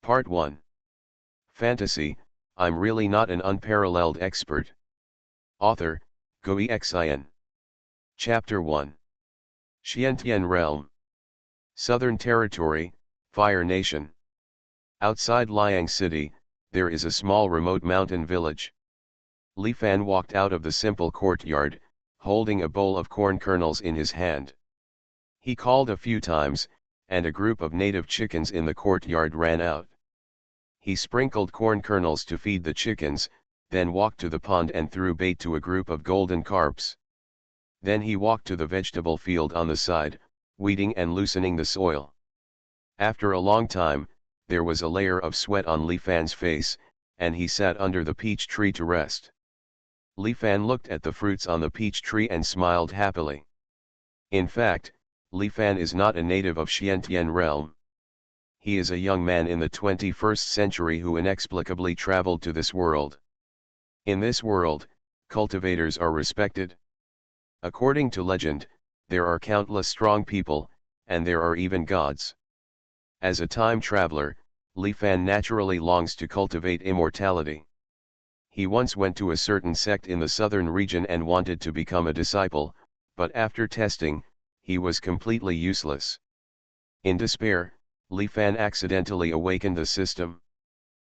Part 1. Fantasy, I'm really not an unparalleled expert. Author, Xuanhuan. Chapter 1. Xiantian Realm. Southern Territory, Fire Nation. Outside Liang City, there is a small remote mountain village. Li Fan walked out of the simple courtyard, holding a bowl of corn kernels in his hand. He called a few times, and a group of native chickens in the courtyard ran out. He sprinkled corn kernels to feed the chickens, then walked to the pond and threw bait to a group of golden carps. Then he walked to the vegetable field on the side, weeding and loosening the soil. After a long time, there was a layer of sweat on Li Fan's face, and he sat under the peach tree to rest. Li Fan looked at the fruits on the peach tree and smiled happily. In fact, Li Fan is not a native of Xiantian realm. He is a young man in the 21st century who inexplicably traveled to this world. In this world, cultivators are respected. According to legend, there are countless strong people, and there are even gods. As a time traveler, Li Fan naturally longs to cultivate immortality. He once went to a certain sect in the southern region and wanted to become a disciple, but after testing, he was completely useless. In despair, Li Fan accidentally awakened the system.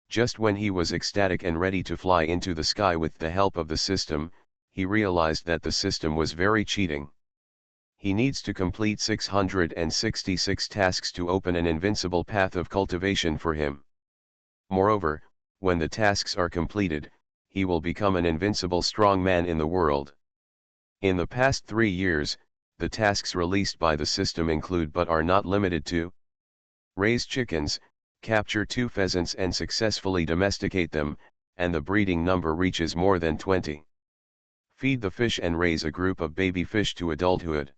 Just when he was ecstatic and ready to fly into the sky with the help of the system, he realized that the system was very cheating. He needs to complete 666 tasks to open an invincible path of cultivation for him. Moreover, when the tasks are completed, he will become an invincible strong man in the world. In the past 3 years, the tasks released by the system include but are not limited to: raise chickens, capture 2 pheasants and successfully domesticate them, and the breeding number reaches more than 20. Feed the fish and raise a group of baby fish to adulthood.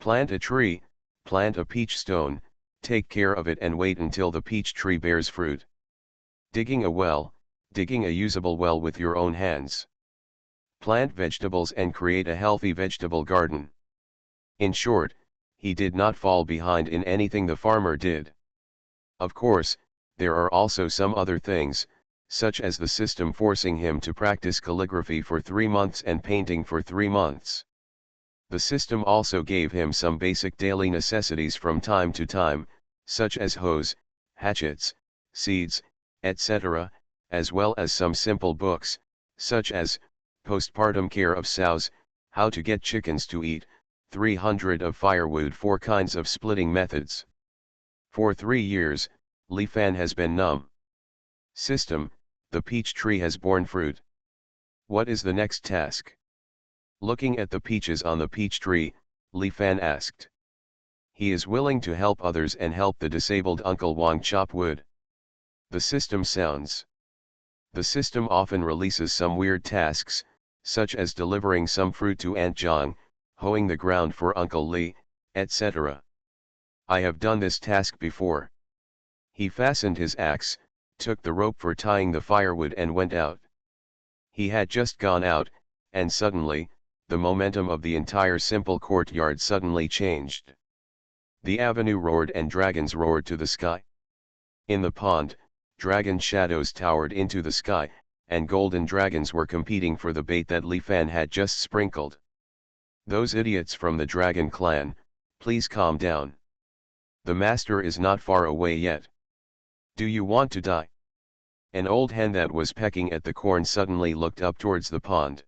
Plant a tree, plant a peach stone, take care of it and wait until the peach tree bears fruit. Digging a well, digging a usable well with your own hands. Plant vegetables and create a healthy vegetable garden. In short, he did not fall behind in anything the farmer did. Of course, there are also some other things, such as the system forcing him to practice calligraphy for 3 months and painting for 3 months. The system also gave him some basic daily necessities from time to time, such as hoes, hatchets, seeds, etc., as well as some simple books, such as Postpartum Care of Sows, How to Get Chickens to Eat, 300 of Firewood, 4 kinds of splitting methods. For 3 years, Li Fan has been numb. System, the peach tree has borne fruit. What is the next task? Looking at the peaches on the peach tree, Li Fan asked. He is willing to help others and help the disabled Uncle Wang chop wood. The system sounds. The system often releases some weird tasks, such as delivering some fruit to Aunt Zhang, hoeing the ground for Uncle Li, etc. I have done this task before. He fastened his axe, took the rope for tying the firewood and went out. He had just gone out, and suddenly, the momentum of the entire simple courtyard suddenly changed. The avenue roared and dragons roared to the sky. In the pond, dragon shadows towered into the sky, and golden dragons were competing for the bait that Li Fan had just sprinkled. Those idiots from the dragon clan, please calm down. The master is not far away yet. Do you want to die? An old hen that was pecking at the corn suddenly looked up towards the pond.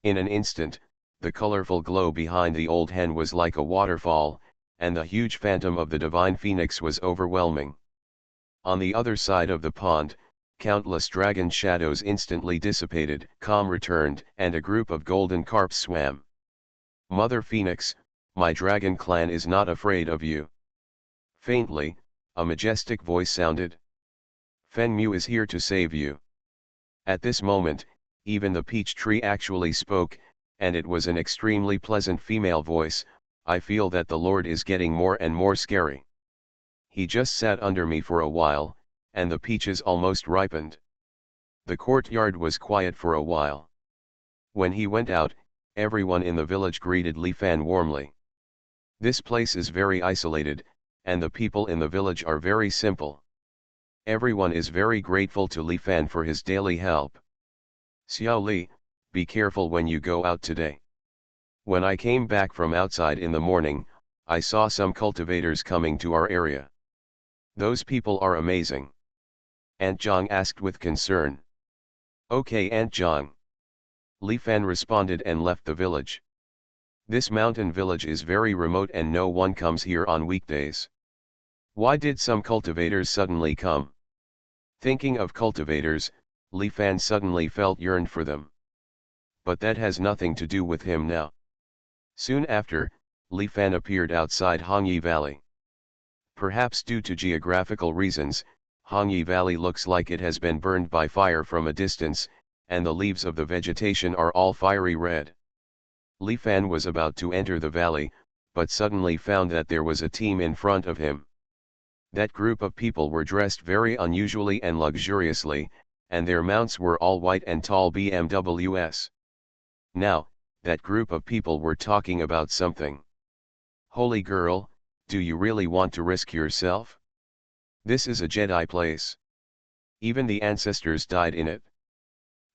In an instant, the colorful glow behind the old hen was like a waterfall, and the huge phantom of the divine phoenix was overwhelming. On the other side of the pond, countless dragon shadows instantly dissipated, calm returned, and a group of golden carps swam. Mother Phoenix, my dragon clan is not afraid of you. Faintly, a majestic voice sounded. Feng Mu is here to save you. At this moment, even the peach tree actually spoke, and it was an extremely pleasant female voice. I feel that the Lord is getting more and more scary. He just sat under me for a while, and the peaches almost ripened. The courtyard was quiet for a while. When he went out, everyone in the village greeted Li Fan warmly. This place is very isolated, and the people in the village are very simple. Everyone is very grateful to Li Fan for his daily help. Xiao Li, be careful when you go out today. When I came back from outside in the morning, I saw some cultivators coming to our area. Those people are amazing. Aunt Zhang asked with concern. Okay, Aunt Zhang. Li Fan responded and left the village. This mountain village is very remote and no one comes here on weekdays. Why did some cultivators suddenly come? Thinking of cultivators, Li Fan suddenly felt yearned for them. But that has nothing to do with him now. Soon after, Li Fan appeared outside Hongyi Valley. Perhaps due to geographical reasons, Hongyi Valley looks like it has been burned by fire from a distance, and the leaves of the vegetation are all fiery red. Li Fan was about to enter the valley, but suddenly found that there was a team in front of him. That group of people were dressed very unusually and luxuriously, and their mounts were all white and tall BMWs. Now, that group of people were talking about something. Holy girl, do you really want to risk yourself? This is a Jedi place. Even the ancestors died in it.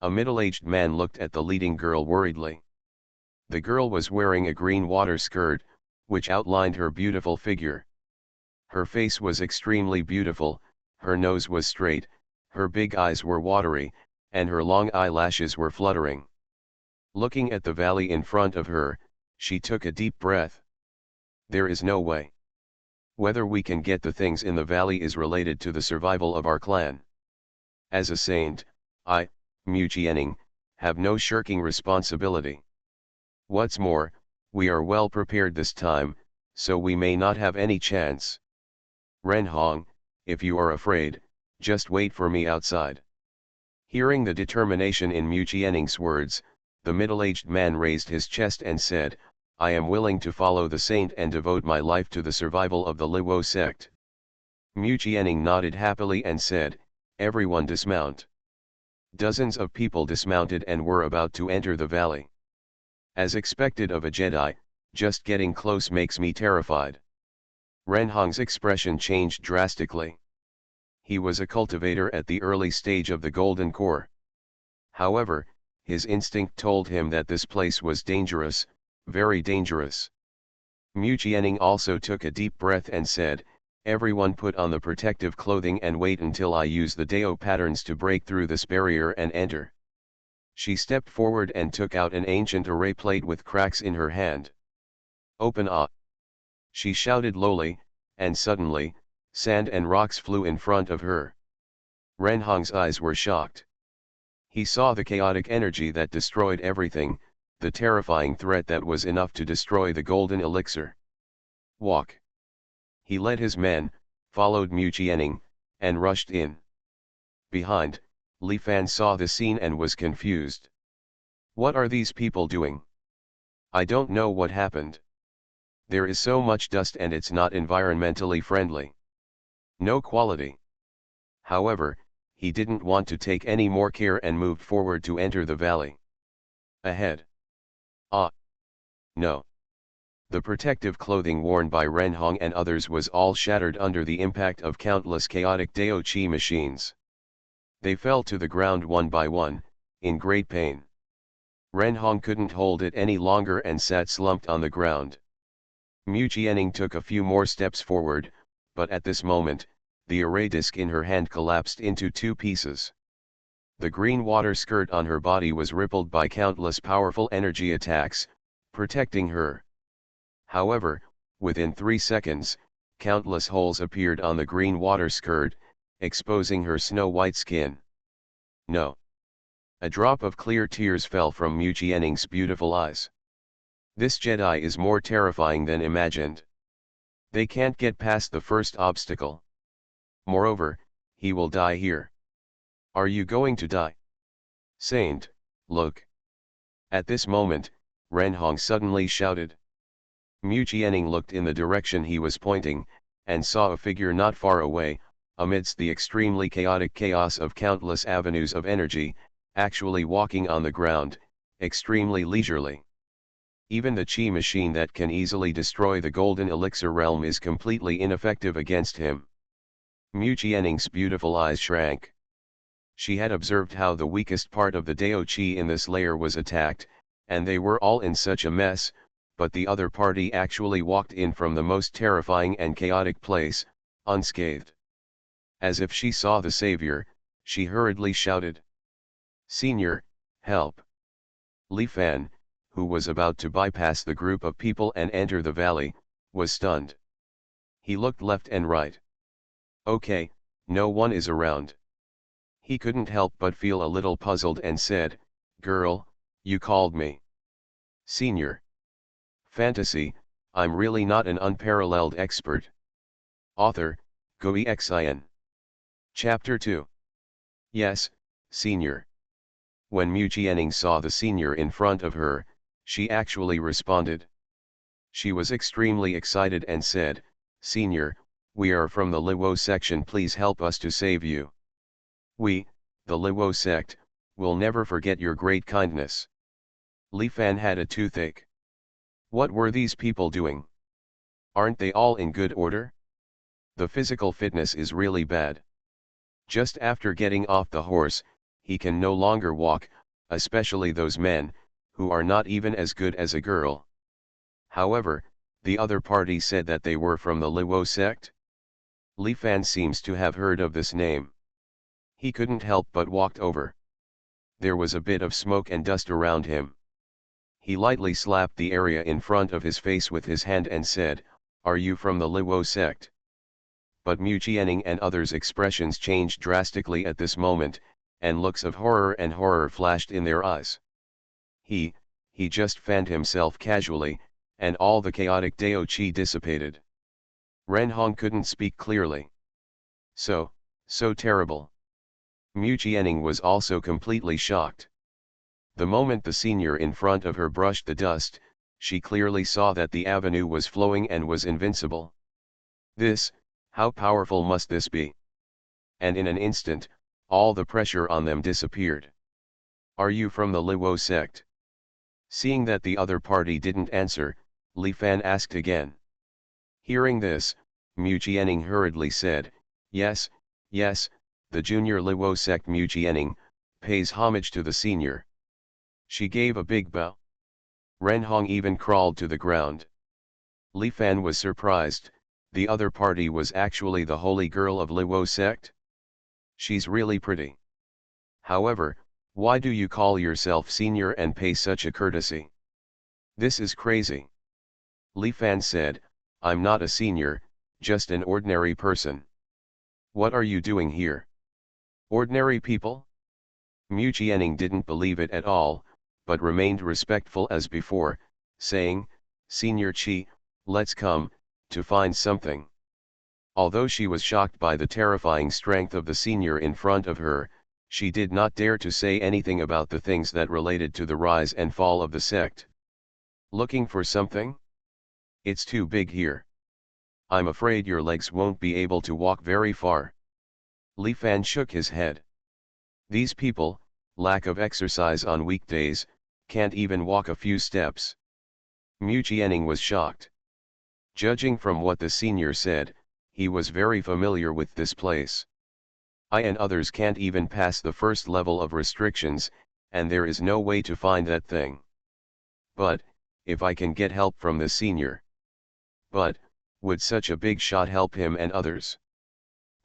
A middle-aged man looked at the leading girl worriedly. The girl was wearing a green water skirt, which outlined her beautiful figure. Her face was extremely beautiful, her nose was straight, her big eyes were watery, and her long eyelashes were fluttering. Looking at the valley in front of her, she took a deep breath. There is no way. Whether we can get the things in the valley is related to the survival of our clan. As a saint, I, Mu Jianing, have no shirking responsibility. What's more, we are well prepared this time, so we may not have any chance. Ren Hong, if you are afraid, just wait for me outside. Hearing the determination in Mu Jianing's words, the middle-aged man raised his chest and said, I am willing to follow the saint and devote my life to the survival of the Luo sect. Mu Jianing nodded happily and said, everyone dismount. Dozens of people dismounted and were about to enter the valley. As expected of a Jedi, just getting close makes me terrified. Ren Hong's expression changed drastically. He was a cultivator at the early stage of the Golden Core. However, his instinct told him that this place was dangerous, very dangerous. Mu Jianing also took a deep breath and said, everyone put on the protective clothing and wait until I use the Dao patterns to break through this barrier and enter. She stepped forward and took out an ancient array plate with cracks in her hand. Open up! She shouted lowly, and suddenly, sand and rocks flew in front of her. Ren Hong's eyes were shocked. He saw the chaotic energy that destroyed everything, the terrifying threat that was enough to destroy the golden elixir. Walk! He led his men, followed Mu Jianing, and rushed in. Behind, Li Fan saw the scene and was confused. What are these people doing? I don't know what happened. There is so much dust and it's not environmentally friendly. No quality. However, he didn't want to take any more care and moved forward to enter the valley. Ahead. Ah! No. The protective clothing worn by Ren Hong and others was all shattered under the impact of countless chaotic Dao Qi machines. They fell to the ground one by one, in great pain. Ren Hong couldn't hold it any longer and sat slumped on the ground. Mu Jianing took a few more steps forward, but at this moment, the array disc in her hand collapsed into two pieces. The green water skirt on her body was rippled by countless powerful energy attacks, protecting her. However, within 3 seconds, countless holes appeared on the green water skirt, exposing her snow-white skin. No. A drop of clear tears fell from Mu Jianing's beautiful eyes. This Jedi is more terrifying than imagined. They can't get past the first obstacle. Moreover, he will die here. Are you going to die? Saint, look! At this moment, Ren Hong suddenly shouted. Mu Jianing looked in the direction he was pointing, and saw a figure not far away, amidst the extremely chaotic chaos of countless avenues of energy, actually walking on the ground, extremely leisurely. Even the Qi machine that can easily destroy the golden elixir realm is completely ineffective against him. Mu Jianning's beautiful eyes shrank. She had observed how the weakest part of the Dao Qi in this layer was attacked, and they were all in such a mess, but the other party actually walked in from the most terrifying and chaotic place, unscathed. As if she saw the savior, she hurriedly shouted, "Senior, help!" Li Fan, who was about to bypass the group of people and enter the valley, was stunned. He looked left and right. Okay, no one is around. He couldn't help but feel a little puzzled and said, "Girl, you called me." "Senior." Fantasy, I'm really not an unparalleled expert. Author, Xuanhuan. Chapter 2. Yes, Senior. When Mu Jianning saw the senior in front of her, she actually responded. She was extremely excited and said, "Senior, we are from the Liwo section, please help us to save you. We, the Liwo sect, will never forget your great kindness." Li Fan had a toothache. What were these people doing? Aren't they all in good order? The physical fitness is really bad. Just after getting off the horse, he can no longer walk, especially those men, who are not even as good as a girl. However, the other party said that they were from the Liwo sect. Li Fan seems to have heard of this name. He couldn't help but walked over. There was a bit of smoke and dust around him. He lightly slapped the area in front of his face with his hand and said, "Are you from the Liwo sect?" But Mu Jianning and others' expressions changed drastically at this moment, and looks of horror flashed in their eyes. He just fanned himself casually, and all the chaotic Dao Qi dissipated. Ren Hong couldn't speak clearly. So terrible. Mu Jianning was also completely shocked. The moment the senior in front of her brushed the dust, she clearly saw that the avenue was flowing and was invincible. How powerful must this be? And in an instant, all the pressure on them disappeared. "Are you from the Liwo sect?" Seeing that the other party didn't answer, Li Fan asked again. Hearing this, Mu Jianning hurriedly said, yes, the junior Liwo sect Mu Jianning, pays homage to the senior." She gave a big bow. Ren Hong even crawled to the ground. Li Fan was surprised. The other party was actually the holy girl of Liwo sect? She's really pretty. However, why do you call yourself senior and pay such a courtesy? This is crazy. Li Fan said, "I'm not a senior, just an ordinary person." "What are you doing here? Ordinary people?" Mu Jianning didn't believe it at all, but remained respectful as before, saying, "Senior Qi, let's come, to find something." Although she was shocked by the terrifying strength of the senior in front of her, she did not dare to say anything about the things that related to the rise and fall of the sect. "Looking for something? It's too big here. I'm afraid your legs won't be able to walk very far." Li Fan shook his head. These people, lack of exercise on weekdays, can't even walk a few steps. Mu Jianning was shocked. Judging from what the senior said, he was very familiar with this place. I and others can't even pass the first level of restrictions, and there is no way to find that thing. But, if I can get help from the senior. But, would such a big shot help him and others?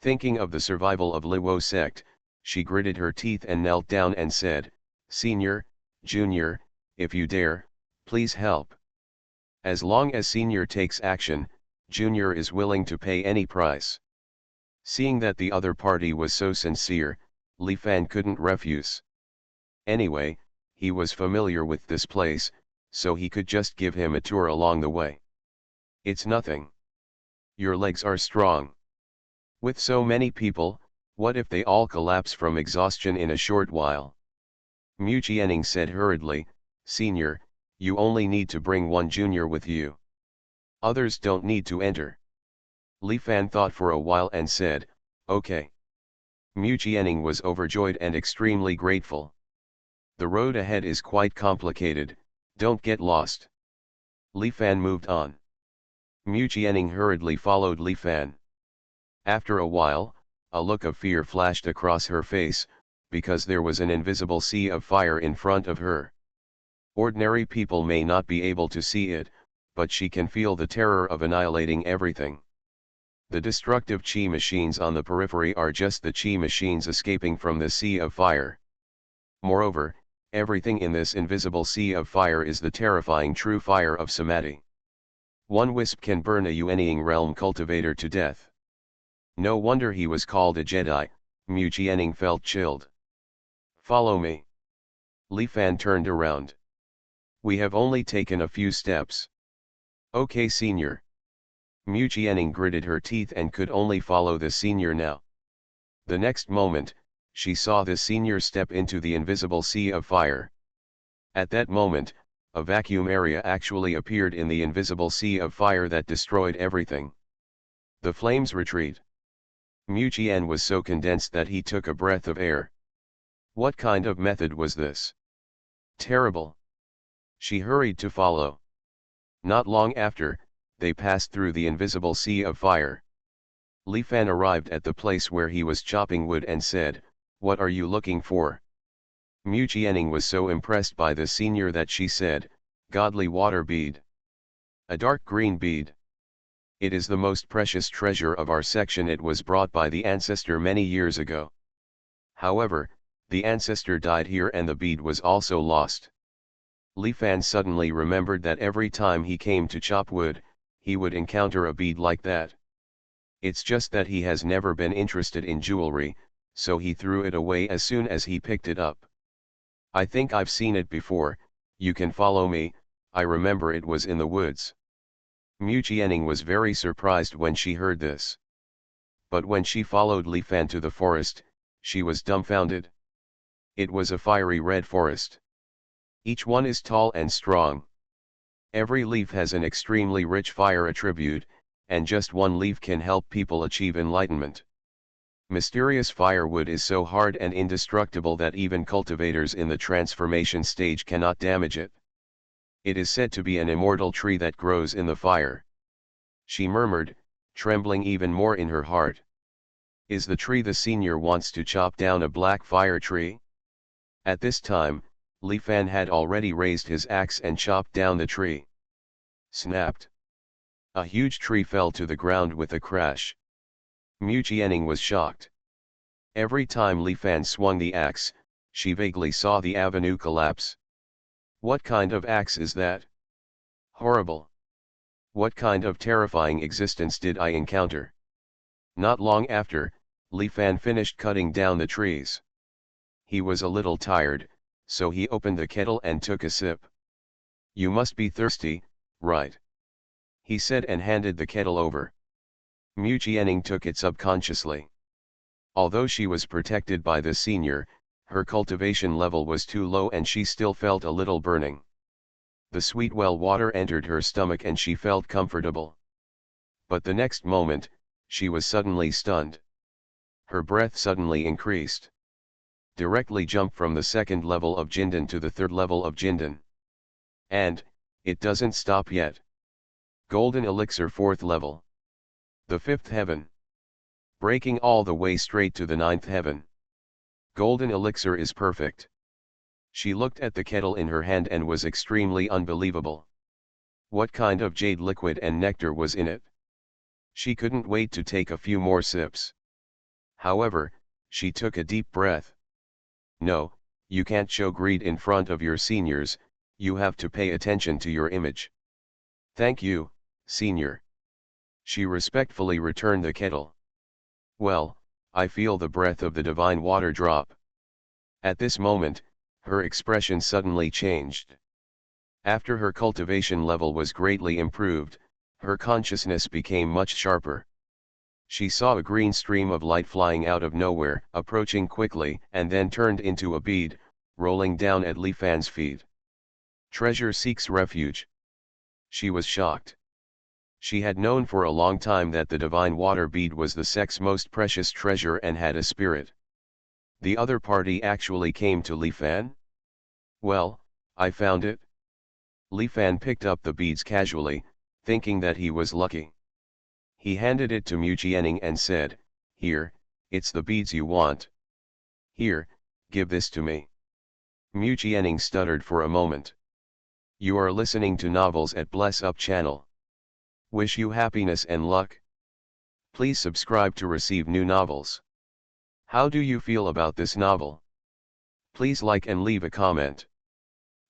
Thinking of the survival of Liwo sect, she gritted her teeth and knelt down and said, "Senior, Junior, if you dare, please help. As long as Senior takes action, Junior is willing to pay any price." Seeing that the other party was so sincere, Li Fan couldn't refuse. Anyway, he was familiar with this place, so he could just give him a tour along the way. "It's nothing. Your legs are strong. With so many people, what if they all collapse from exhaustion in a short while?" Mu Jianning said hurriedly, "Senior, you only need to bring one junior with you. Others don't need to enter." Li Fan thought for a while and said, "Okay." Mu Jianning was overjoyed and extremely grateful. "The road ahead is quite complicated, don't get lost." Li Fan moved on. Mu Jianning hurriedly followed Li Fan. After a while, a look of fear flashed across her face, because there was an invisible sea of fire in front of her. Ordinary people may not be able to see it, but she can feel the terror of annihilating everything. The destructive chi machines on the periphery are just the chi machines escaping from the sea of fire. Moreover, everything in this invisible sea of fire is the terrifying true fire of samadhi. One wisp can burn a Xuanhuan realm cultivator to death. No wonder he was called a Jedi. Mu Jianing felt chilled. Follow me. Li Fan turned around. We have only taken a few steps. Okay, senior. Mu Jianing gritted her teeth and could only follow the senior now. The next moment, she saw the senior step into the invisible sea of fire. At that moment, a vacuum area actually appeared in the invisible sea of fire that destroyed everything. The flames retreat. Mu Jian was so condensed that he took a breath of air. What kind of method was this? Terrible. She hurried to follow. Not long after, they passed through the invisible sea of fire. Li Fan arrived at the place where he was chopping wood and said, "What are you looking for?" Mu Jianing was so impressed by the senior that she said, "Godly water bead. A dark green bead. It is the most precious treasure of our section. It was brought by the ancestor many years ago. However, the ancestor died here and the bead was also lost." Li Fan suddenly remembered that every time he came to chop wood, he would encounter a bead like that. It's just that he has never been interested in jewelry, so he threw it away as soon as he picked it up. "I think I've seen it before, you can follow me, I remember it was in the woods." Mu Jianing was very surprised when she heard this. But when she followed Li Fan to the forest, she was dumbfounded. It was a fiery red forest. Each one is tall and strong. Every leaf has an extremely rich fire attribute, and just one leaf can help people achieve enlightenment. Mysterious firewood is so hard and indestructible that even cultivators in the transformation stage cannot damage it. It is said to be an immortal tree that grows in the fire. She murmured, trembling even more in her heart. Is the tree the senior wants to chop down a black fire tree? At this time, Li Fan had already raised his axe and chopped down the tree. Snapped. A huge tree fell to the ground with a crash. Mu Jianing was shocked. Every time Li Fan swung the axe, she vaguely saw the avenue collapse. What kind of axe is that? Horrible. What kind of terrifying existence did I encounter? Not long after, Li Fan finished cutting down the trees. He was a little tired, so he opened the kettle and took a sip. "You must be thirsty, right?" he said and handed the kettle over. Mu Jianing took it subconsciously. Although she was protected by the senior, her cultivation level was too low and she still felt a little burning. The sweet well water entered her stomach and she felt comfortable. But the next moment, she was suddenly stunned. Her breath suddenly increased. Directly jumped from the second level of Jindan to the third level of Jindan. And, it doesn't stop yet. Golden elixir fourth level. The fifth heaven. Breaking all the way straight to the ninth heaven. Golden elixir is perfect. She looked at the kettle in her hand and was extremely unbelievable. What kind of jade liquid and nectar was in it? She couldn't wait to take a few more sips. However, she took a deep breath. No, you can't show greed in front of your seniors, you have to pay attention to your image. Thank you, senior. She respectfully returned the kettle. Well, I feel the breath of the divine water drop. At this moment, her expression suddenly changed. After her cultivation level was greatly improved, her consciousness became much sharper. She saw a green stream of light flying out of nowhere, approaching quickly, and then turned into a bead, rolling down at Li Fan's feet. Treasure seeks refuge. She was shocked. She had known for a long time that the divine water bead was the sect's most precious treasure and had a spirit. The other party actually came to Li Fan? Well, I found it. Li Fan picked up the beads casually, thinking that he was lucky. He handed it to Mu Jianing and said, "Here, It's the beads you want. Here, give this to me. Mu Jianing stuttered for a moment. You are listening to Novels at Bless Up channel. Wish you happiness and luck. Please subscribe to receive new novels. How do you feel about this novel? Please like and leave a comment.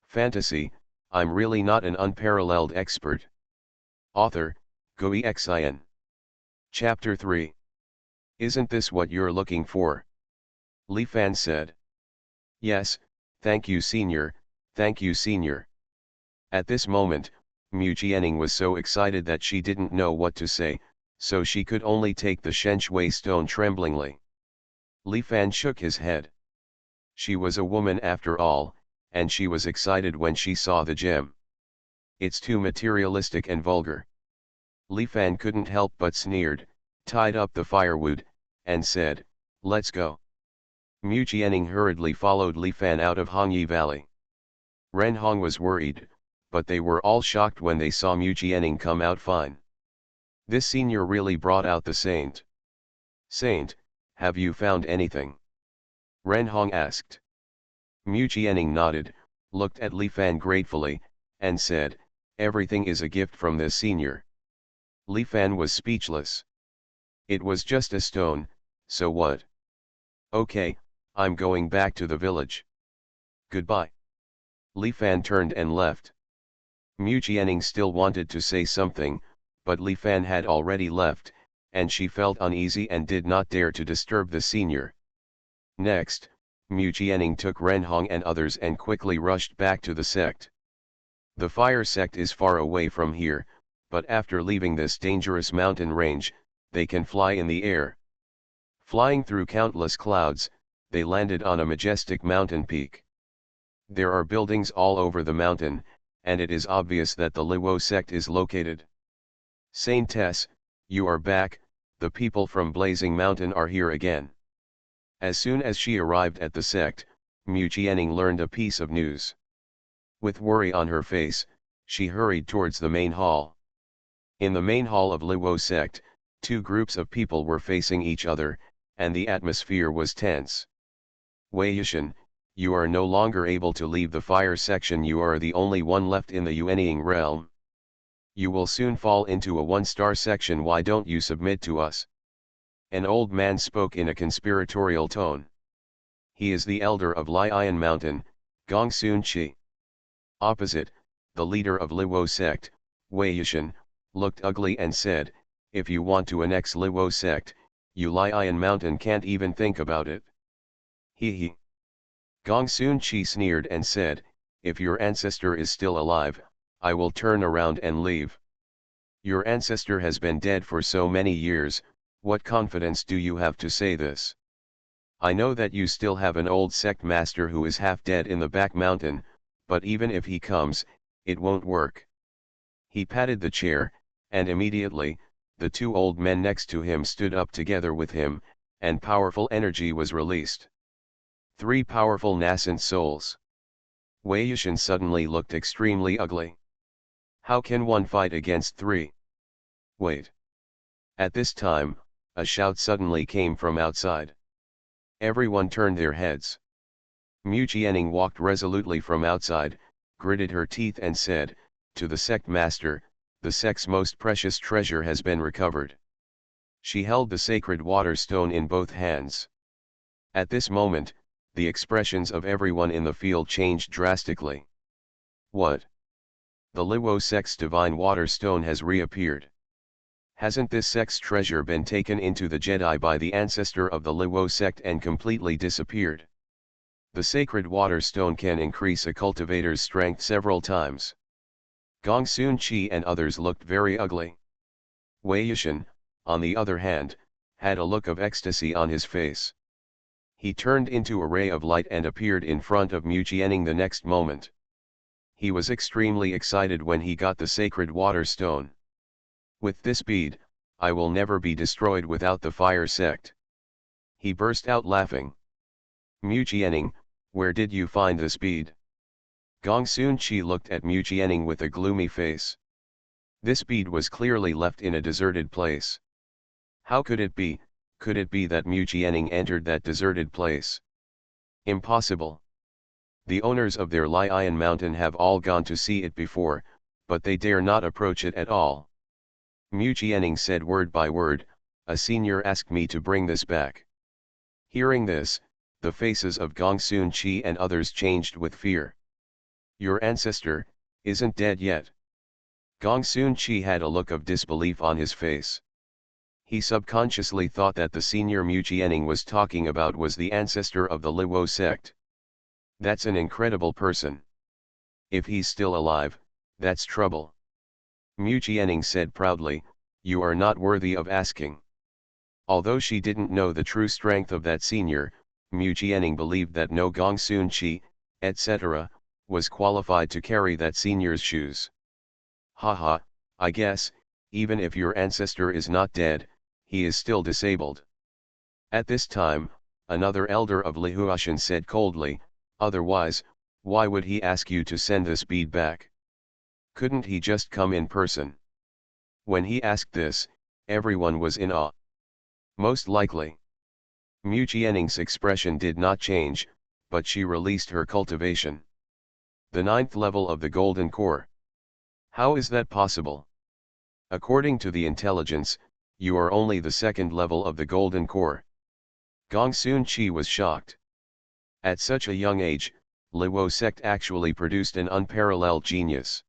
Fantasy, I'm really not an unparalleled expert. Author, Xuanhuan. Chapter 3. Isn't this what you're looking for? Li Fan said. Yes, thank you senior, thank you senior. At this moment, Mu Jianing was so excited that she didn't know what to say, so she could only take the Shui stone tremblingly. Li Fan shook his head. She was a woman after all, and she was excited when she saw the gem. It's too materialistic and vulgar. Li Fan couldn't help but sneered, tied up the firewood, and said, let's go. Mu Jianing hurriedly followed Li Fan out of Hongyi Valley. Ren Hong was worried, but they were all shocked when they saw Mu Jianing come out fine. This senior really brought out the saint. Saint, have you found anything? Ren Hong asked. Mu Jianing nodded, looked at Li Fan gratefully, and said, everything is a gift from this senior. Li Fan was speechless. It was just a stone, so what? Okay, I'm going back to the village. Goodbye. Li Fan turned and left. Mu Jianing still wanted to say something, but Li Fan had already left, and she felt uneasy and did not dare to disturb the senior. Next, Mu Jianing took Ren Hong and others and quickly rushed back to the sect. The fire sect is far away from here, but after leaving this dangerous mountain range, they can fly in the air. Flying through countless clouds, they landed on a majestic mountain peak. There are buildings all over the mountain, and it is obvious that the Luo sect is located. Saintess, you are back, the people from Blazing Mountain are here again. As soon as she arrived at the sect, Mu Jianing learned a piece of news. With worry on her face, she hurried towards the main hall. In the main hall of Luo sect, two groups of people were facing each other, and the atmosphere was tense. Wei Yushan, you are no longer able to leave the fire section. You are the only one left in the Yuanying realm. You will soon fall into a one-star section. Why don't you submit to us? An old man spoke in a conspiratorial tone. He is the elder of Lian Mountain, Gongsun Chi. Opposite, the leader of Luo sect, Wei Yushan, looked ugly and said, if you want to annex Luo sect, you Lian Mountain can't even think about it. He. Gongsun Chi sneered and said, if your ancestor is still alive, I will turn around and leave. Your ancestor has been dead for so many years, what confidence do you have to say this? I know that you still have an old sect master who is half dead in the back mountain, but even if he comes, it won't work. He patted the chair, and immediately, the two old men next to him stood up together with him, and powerful energy was released. 3 powerful nascent souls. Wei Yushan suddenly looked extremely ugly. How can one fight against 3? Wait. At this time, a shout suddenly came from outside. Everyone turned their heads. Mu Jianing walked resolutely from outside, gritted her teeth and said, to the sect master, the sect's most precious treasure has been recovered. She held the sacred water stone in both hands. At this moment, the expressions of everyone in the field changed drastically. What? The Luo sect's divine water stone has reappeared. Hasn't this sect's treasure been taken into the Jedi by the ancestor of the Luo sect and completely disappeared? The sacred water stone can increase a cultivator's strength several times. Gongsun Chi and others looked very ugly. Wei Yushan, on the other hand, had a look of ecstasy on his face. He turned into a ray of light and appeared in front of Mu Jianing the next moment. He was extremely excited when he got the sacred water stone. With this bead, I will never be destroyed without the fire sect. He burst out laughing. Mu Jianing, where did you find this bead? Gongsun Chi looked at Mu Jianing with a gloomy face. This bead was clearly left in a deserted place. How could it be, Could it be that Mu Jianing entered that deserted place? Impossible. The owners of their Lion Mountain have all gone to see it before, but they dare not approach it at all. Mu Jianing said word by word, "A senior asked me to bring this back." Hearing this, the faces of Gongsun Qi and others changed with fear. "Your ancestor isn't dead yet." Gongsun Qi had a look of disbelief on his face. He subconsciously thought that the senior Mu Jianing was talking about was the ancestor of the Luo sect. That's an incredible person. If he's still alive, that's trouble. Mu Jianing said proudly, "You are not worthy of asking." Although she didn't know the true strength of that senior, Mu Jianing believed that no Gongsun Qi, etc., was qualified to carry that senior's shoes. Haha, I guess, even if your ancestor is not dead, he is still disabled. At this time, another elder of Lihuashan said coldly, "Otherwise, why would he ask you to send this bead back? Couldn't he just come in person?" When he asked this, everyone was in awe. Most likely. Mu Jianing's expression did not change, but she released her cultivation. The 9th level of the Golden Core. How is that possible? According to the intelligence, you are only the 2nd level of the Golden Core. Gongsun Qi was shocked. At such a young age, Luo sect actually produced an unparalleled genius.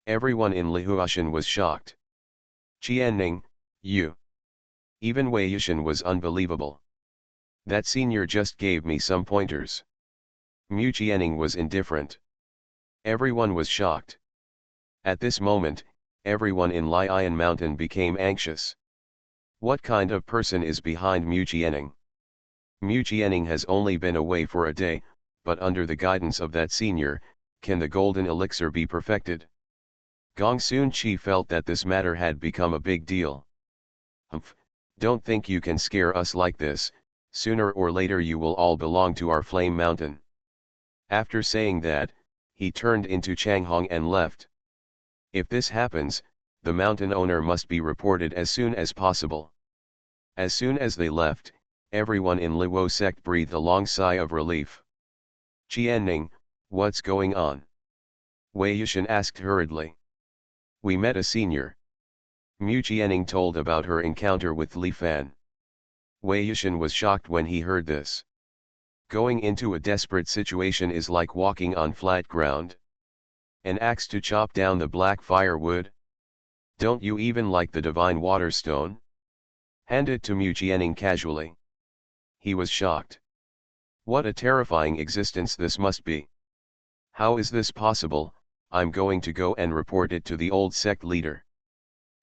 Everyone in Lihuashan was shocked. Qianning, you. Even Wei Yushan was unbelievable. That senior just gave me some pointers. Mu Jianing was indifferent. Everyone was shocked. At this moment, everyone in Lion Mountain became anxious. What kind of person is behind Mu Jianing? Mu Jianing has only been away for a day, but under the guidance of that senior, can the golden elixir be perfected? Gongsun Qi felt that this matter had become a big deal. "Humph, don't think you can scare us like this, sooner or later you will all belong to our flame mountain." After saying that, he turned into Changhong and left. If this happens, the mountain owner must be reported as soon as possible. As soon as they left, everyone in Luo sect breathed a long sigh of relief. "Qianning, what's going on?" Wei Yushan asked hurriedly. "We met a senior." Mu Jianing told about her encounter with Li Fan. Wei Yushan was shocked when he heard this. Going into a desperate situation is like walking on flat ground. An axe to chop down the black firewood? Don't you even like the divine water stone? Hand it to Mu Jianing casually. He was shocked. What a terrifying existence this must be. How is this possible? I'm going to go and report it to the old sect leader.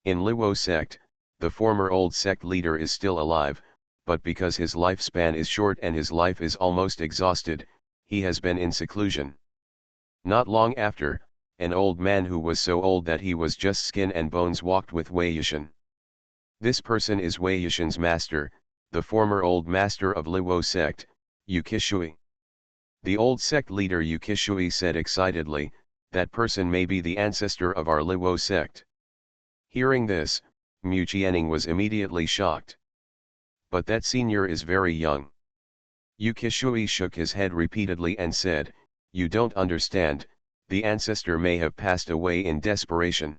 In Luo sect, the former old sect leader is still alive, but because his lifespan is short and his life is almost exhausted, he has been in seclusion. Not long after, an old man who was so old that he was just skin and bones walked with Wei Yushan. This person is Wei Yushan's master, the former old master of Luo sect, Yukishui. The old sect leader Yukishui said excitedly, "That person may be the ancestor of our Luo sect." Hearing this, Mu Jianing was immediately shocked. "But that senior is very young." Yukishui shook his head repeatedly and said, "You don't understand, the ancestor may have passed away in desperation.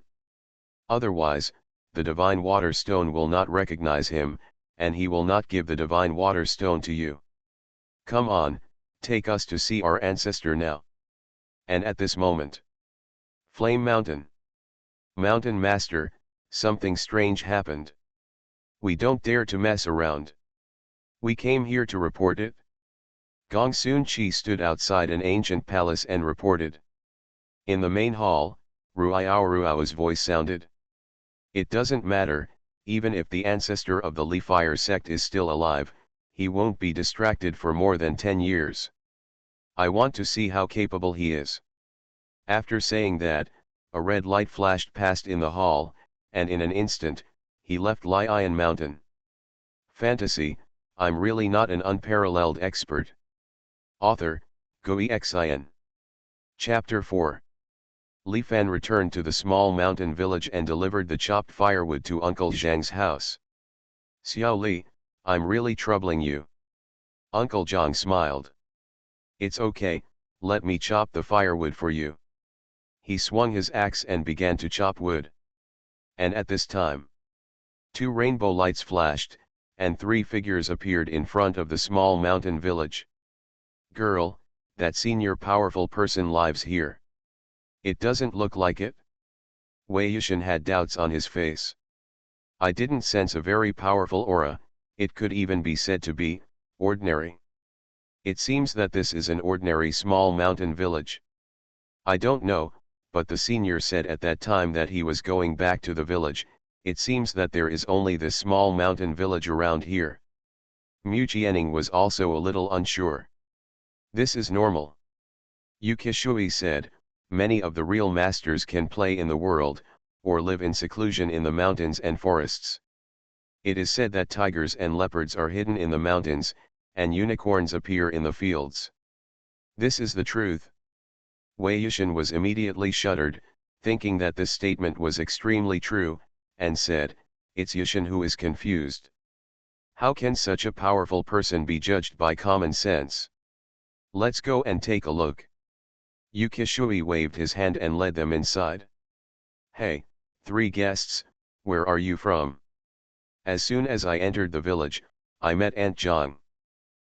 Otherwise, the divine water stone will not recognize him, and he will not give the divine water stone to you. Come on, take us to see our ancestor now." And at this moment, Flame Mountain. "Mountain Master, something strange happened. We don't dare to mess around. We came here to report it." Gongsun Qi stood outside an ancient palace and reported. In the main hall, Ruiao's voice sounded. "It doesn't matter, even if the ancestor of the Li Fire sect is still alive, he won't be distracted for more than 10 years. I want to see how capable he is." After saying that, a red light flashed past in the hall, and in an instant, he left Lion Mountain. Fantasy, I'm really not an unparalleled expert. Author, Xuanhuan. Chapter 4. Li Fan returned to the small mountain village and delivered the chopped firewood to Uncle Zhang's house. "Xiao Li, I'm really troubling you. Uncle Zhang smiled. It's okay, let me chop the firewood for you. He swung his axe and began to chop wood. And at this time, two rainbow lights flashed, and three figures appeared in front of the small mountain village. Girl, that senior powerful person lives here. It doesn't look like it? Wei Yushin had doubts on his face. I didn't sense a very powerful aura, it could even be said to be ordinary. It seems that this is an ordinary small mountain village. I don't know, but the senior said at that time that he was going back to the village. It seems that there is only this small mountain village around here. Mu Jianing was also a little unsure. This is normal. Yu Kishui said, many of the real masters can play in the world, or live in seclusion in the mountains and forests. It is said that tigers and leopards are hidden in the mountains, and unicorns appear in the fields. This is the truth. Wei Yushin was immediately shuddered, thinking that this statement was extremely true, and said, it's Yushin who is confused. How can such a powerful person be judged by common sense? Let's go and take a look. Yu Kishui waved his hand and led them inside. Hey, three guests, where are you from? As soon as I entered the village, I met Aunt Zhang.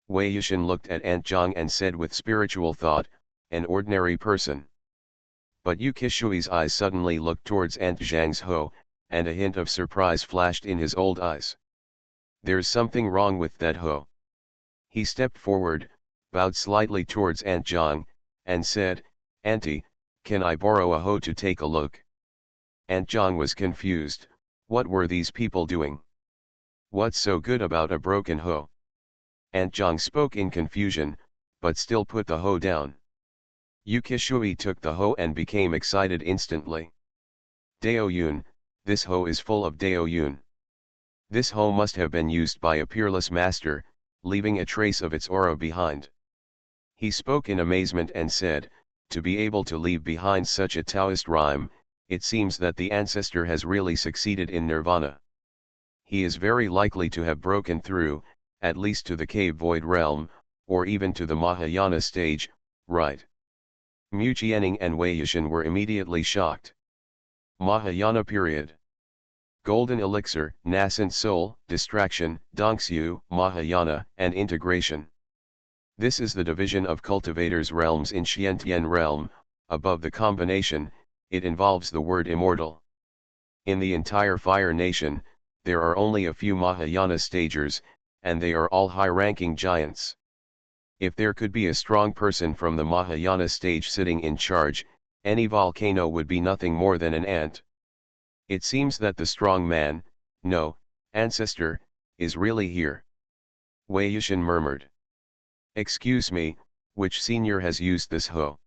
Wei Yushin looked at Aunt Zhang and said with spiritual thought, an ordinary person. But Yu Kishui's eyes suddenly looked towards Aunt Zhang's Ho, and a hint of surprise flashed in his old eyes. There's something wrong with that Ho. He stepped forward, bowed slightly towards Aunt Zhang, and said, Auntie, can I borrow a Ho to take a look? Aunt Zhang was confused, what were these people doing? What's so good about a broken Ho? Aunt Zhang spoke in confusion, but still put the Ho down. Yu Kishui took the Ho and became excited instantly. Dao Yun, this Ho is full of Dao Yun. This Ho must have been used by a peerless master, leaving a trace of its aura behind. He spoke in amazement and said, to be able to leave behind such a Taoist rhyme, it seems that the ancestor has really succeeded in nirvana. He is very likely to have broken through, at least to the cave void realm, or even to the Mahayana stage, right? Mu Jianing and Wei Yushin were immediately shocked. Mahayana period. Golden elixir, nascent soul, distraction, Dongxiu, Mahayana, and integration. This is the division of cultivators' realms in Xiantian realm. Above the combination, it involves the word immortal. In the entire Fire Nation, there are only a few Mahayana stagers, and they are all high-ranking giants. If there could be a strong person from the Mahayana stage sitting in charge, any volcano would be nothing more than an ant. It seems that the strong man, no, ancestor, is really here. Wei Yushin murmured. Excuse me, which senior has used this Ho?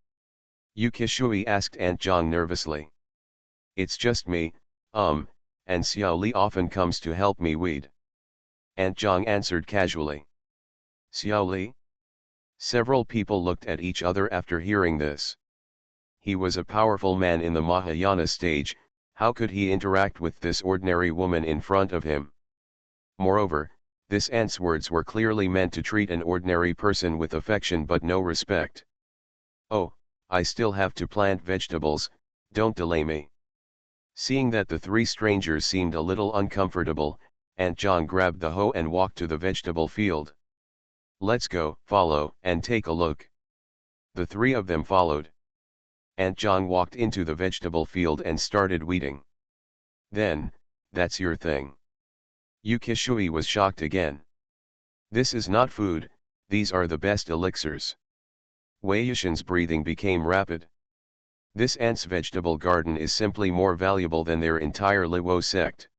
Yu Kishui asked Aunt Zhang nervously. It's just me, and Xiao Li often comes to help me weed. Aunt Zhang answered casually. Xiao Li? Several people looked at each other after hearing this. He was a powerful man in the Mahayana stage, how could he interact with this ordinary woman in front of him? Moreover, this aunt's words were clearly meant to treat an ordinary person with affection but no respect. Oh, I still have to plant vegetables, don't delay me. Seeing that the three strangers seemed a little uncomfortable, Aunt Zhang grabbed the hoe and walked to the vegetable field. Let's go, follow, and take a look. The three of them followed. Aunt Zhang walked into the vegetable field and started weeding. Then, that's your thing. Yu Kishui was shocked again. This is not food, these are the best elixirs. Wei Yushin's breathing became rapid. This ant's vegetable garden is simply more valuable than their entire Liwo sect.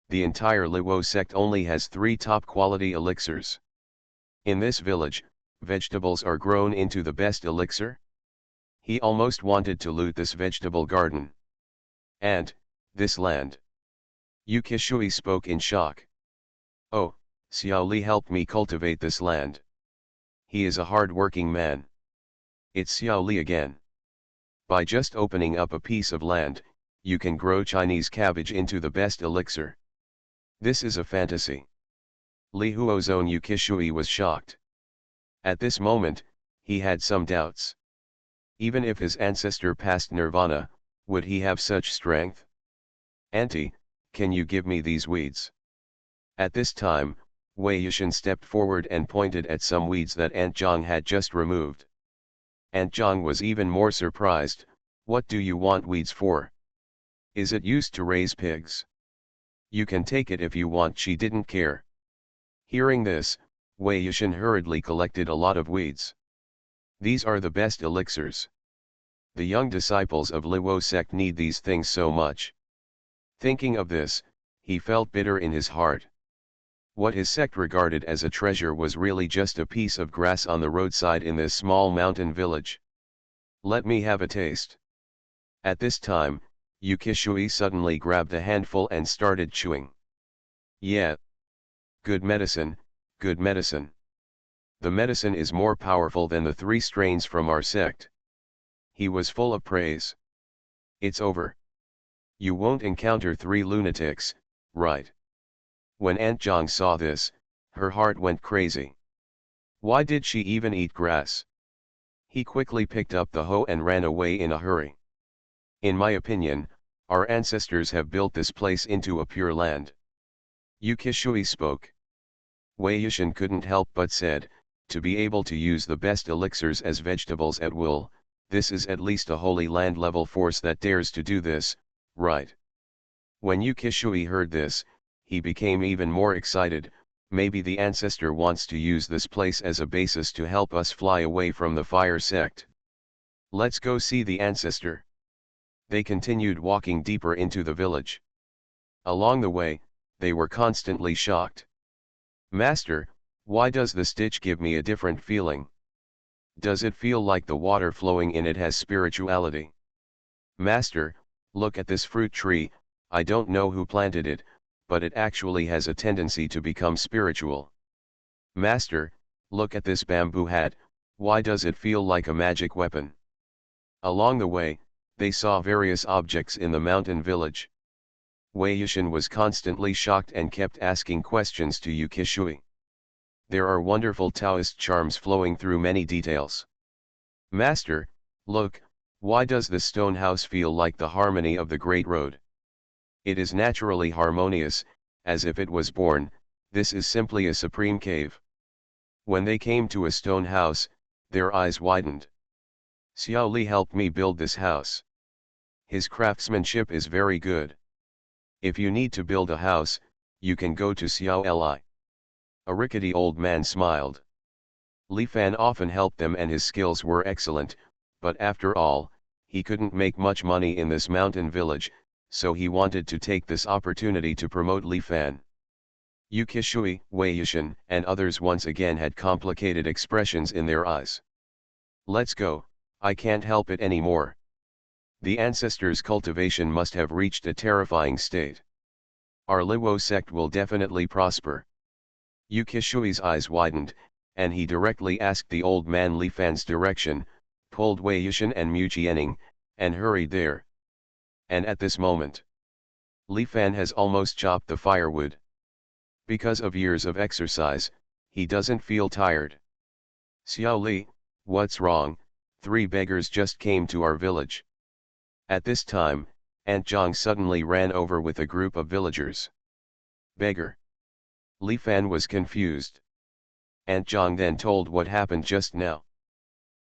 The entire Liwo sect only has 3 top quality elixirs. In this village, vegetables are grown into the best elixir. He almost wanted to loot this vegetable garden. And, this land. Yu Kishui spoke in shock. Oh, Xiao Li helped me cultivate this land. He is a hard-working man. It's Xiao Li again. By just opening up a piece of land, you can grow Chinese cabbage into the best elixir. This is a fantasy. Li Huozone Yukishui was shocked. At this moment, he had some doubts. Even if his ancestor passed nirvana, would he have such strength? Auntie, can you give me these weeds? At this time, Wei Yushin stepped forward and pointed at some weeds that Aunt Zhang had just removed. Aunt Zhang was even more surprised. What do you want weeds for? Is it used to raise pigs? You can take it if you want. She didn't care. Hearing this, Wei Yushin hurriedly collected a lot of weeds. These are the best elixirs. The young disciples of Luo sect need these things so much. Thinking of this, he felt bitter in his heart. What his sect regarded as a treasure was really just a piece of grass on the roadside in this small mountain village. Let me have a taste. At this time, Yukishui suddenly grabbed a handful and started chewing. Yeah. Good medicine, good medicine. The medicine is more powerful than the 3 strains from our sect. He was full of praise. It's over. You won't encounter 3 lunatics, right? When Aunt Zhang saw this, her heart went crazy. Why did she even eat grass? He quickly picked up the hoe and ran away in a hurry. In my opinion, our ancestors have built this place into a pure land. Yukishui spoke. Wei Yushin couldn't help but said, to be able to use the best elixirs as vegetables at will, this is at least a holy land level force that dares to do this, right? When Yukishui heard this, he became even more excited. Maybe the ancestor wants to use this place as a basis to help us fly away from the fire sect. Let's go see the ancestor. They continued walking deeper into the village. Along the way, they were constantly shocked. Master, why does the stitch give me a different feeling? Does it feel like the water flowing in it has spirituality? Master, look at this fruit tree. I don't know who planted it, but it actually has a tendency to become spiritual. Master, look at this bamboo hat. Why does it feel like a magic weapon? Along the way, they saw various objects in the mountain village. Wei Yushin was constantly shocked and kept asking questions to Yukishui. There are wonderful Taoist charms flowing through many details. Master, look, why does the stone house feel like the harmony of the Great Road? It is naturally harmonious, as if it was born. This is simply a supreme cave. When they came to a stone house, their eyes widened. Xiao Li helped me build this house. His craftsmanship is very good. If you need to build a house, you can go to Xiao Li. A rickety old man smiled. Li Fan often helped them and his skills were excellent, but after all, he couldn't make much money in this mountain village, so he wanted to take this opportunity to promote Li Fan. Yukishui, Wei Yushin, and others once again had complicated expressions in their eyes. Let's go, I can't help it anymore. The ancestors' cultivation must have reached a terrifying state. Our Luo sect will definitely prosper. Yukishui's eyes widened, and he directly asked the old man Li Fan's direction, pulled Wei Yushin and Mu Jianing, and hurried there. And at this moment, Li Fan has almost chopped the firewood. Because of years of exercise, he doesn't feel tired. Xiao Li, what's wrong? 3 beggars just came to our village. At this time, Aunt Zhang suddenly ran over with a group of villagers. Beggar. Li Fan was confused. Aunt Zhang then told what happened just now.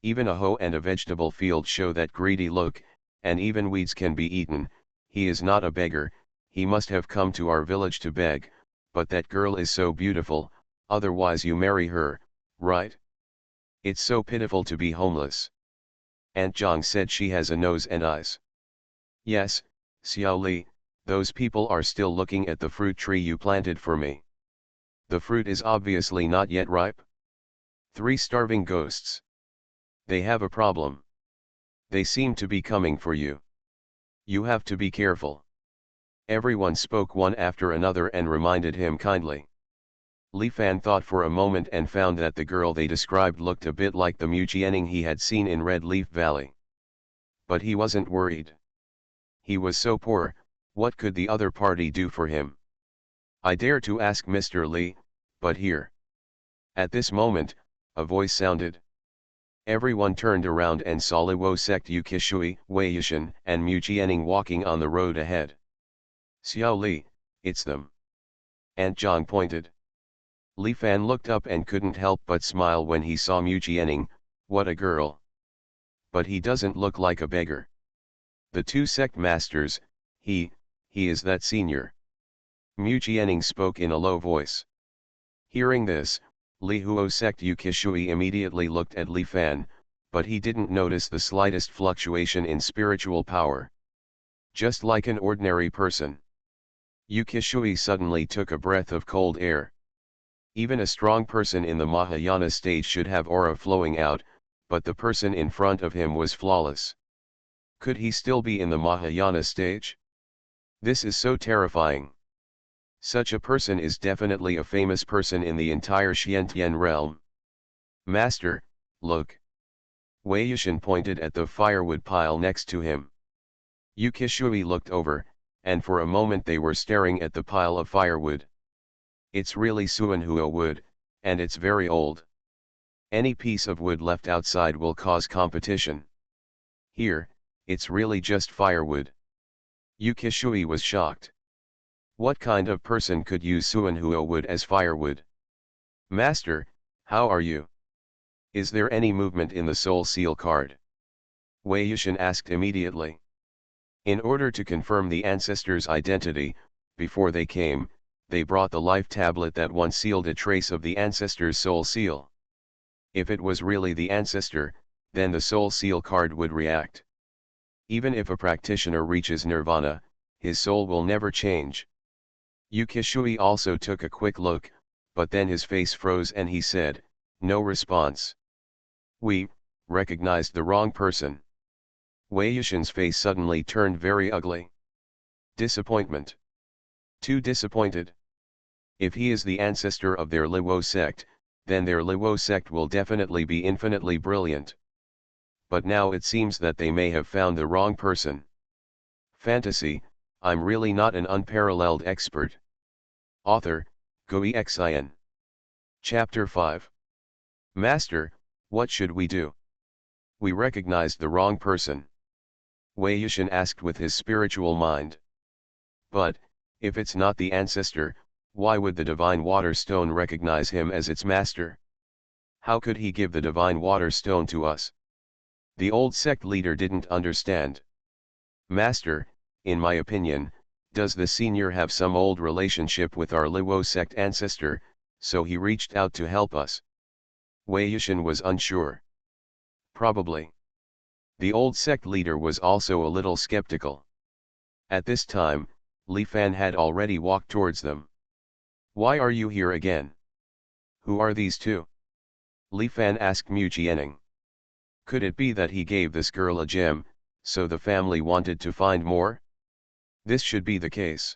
Even a hoe and a vegetable field show that greedy look, and even weeds can be eaten. He is not a beggar, he must have come to our village to beg, but that girl is so beautiful, otherwise you marry her, right? It's so pitiful to be homeless. Aunt Zhang said she has a nose and eyes. Yes, Xiao Li, those people are still looking at the fruit tree you planted for me. The fruit is obviously not yet ripe. 3 starving ghosts. They have a problem. They seem to be coming for you. You have to be careful. Everyone spoke one after another and reminded him kindly. Li Fan thought for a moment and found that the girl they described looked a bit like the Mu Jianing he had seen in Red Leaf Valley. But he wasn't worried. He was so poor, what could the other party do for him? I dare to ask Mr. Li, but here. At this moment, a voice sounded. Everyone turned around and saw Luo sect Yukishui, Wei Yushan, and Mu Jianing walking on the road ahead. Xiao Li, it's them. Aunt Zhang pointed. Li Fan looked up and couldn't help but smile when he saw Mu Jianing. What a girl. But he doesn't look like a beggar. The two sect masters, he is that senior. Mu Jianing spoke in a low voice. Hearing this, Li Huo sect Yukishui immediately looked at Li Fan, but he didn't notice the slightest fluctuation in spiritual power. Just like an ordinary person. Yukishui suddenly took a breath of cold air. Even a strong person in the Mahayana stage should have aura flowing out, but the person in front of him was flawless. Could he still be in the Mahayana stage? This is so terrifying. Such a person is definitely a famous person in the entire Xiantian realm. Master, look. Wei Yushan pointed at the firewood pile next to him. Yukishui looked over, and for a moment they were staring at the pile of firewood. It's really Xuanhuan wood, and it's very old. Any piece of wood left outside will cause competition. Here, it's really just firewood. Yukishui was shocked. What kind of person could use Xuanhuan wood as firewood? Master, how are you? Is there any movement in the soul seal card? Wei Yushan asked immediately. In order to confirm the ancestors' identity, before they came, they brought the life tablet that once sealed a trace of the ancestor's soul seal. If it was really the ancestor, then the soul seal card would react. Even if a practitioner reaches nirvana, his soul will never change. Yukishui also took a quick look, but then his face froze and he said, no response. We recognized the wrong person. Wei Yushan's face suddenly turned very ugly. Disappointment. Too disappointed. If he is the ancestor of their Luo sect, then their Luo sect will definitely be infinitely brilliant. But now it seems that they may have found the wrong person. Fantasy, I'm really not an unparalleled expert. Author, Xuanhuan. Chapter 5. Master, what should we do? We recognized the wrong person. Wei Yushan asked with his spiritual mind. But, if it's not the ancestor, why would the divine water stone recognize him as its master? How could he give the divine water stone to us? The old sect leader didn't understand. Master, in my opinion, does the senior have some old relationship with our Luo sect ancestor, so he reached out to help us? Wei Yushan was unsure. Probably. The old sect leader was also a little skeptical. At this time, Li Fan had already walked towards them. Why are you here again? Who are these two? Li Fan asked Mu Jianing. Could it be that he gave this girl a gem, so the family wanted to find more? This should be the case.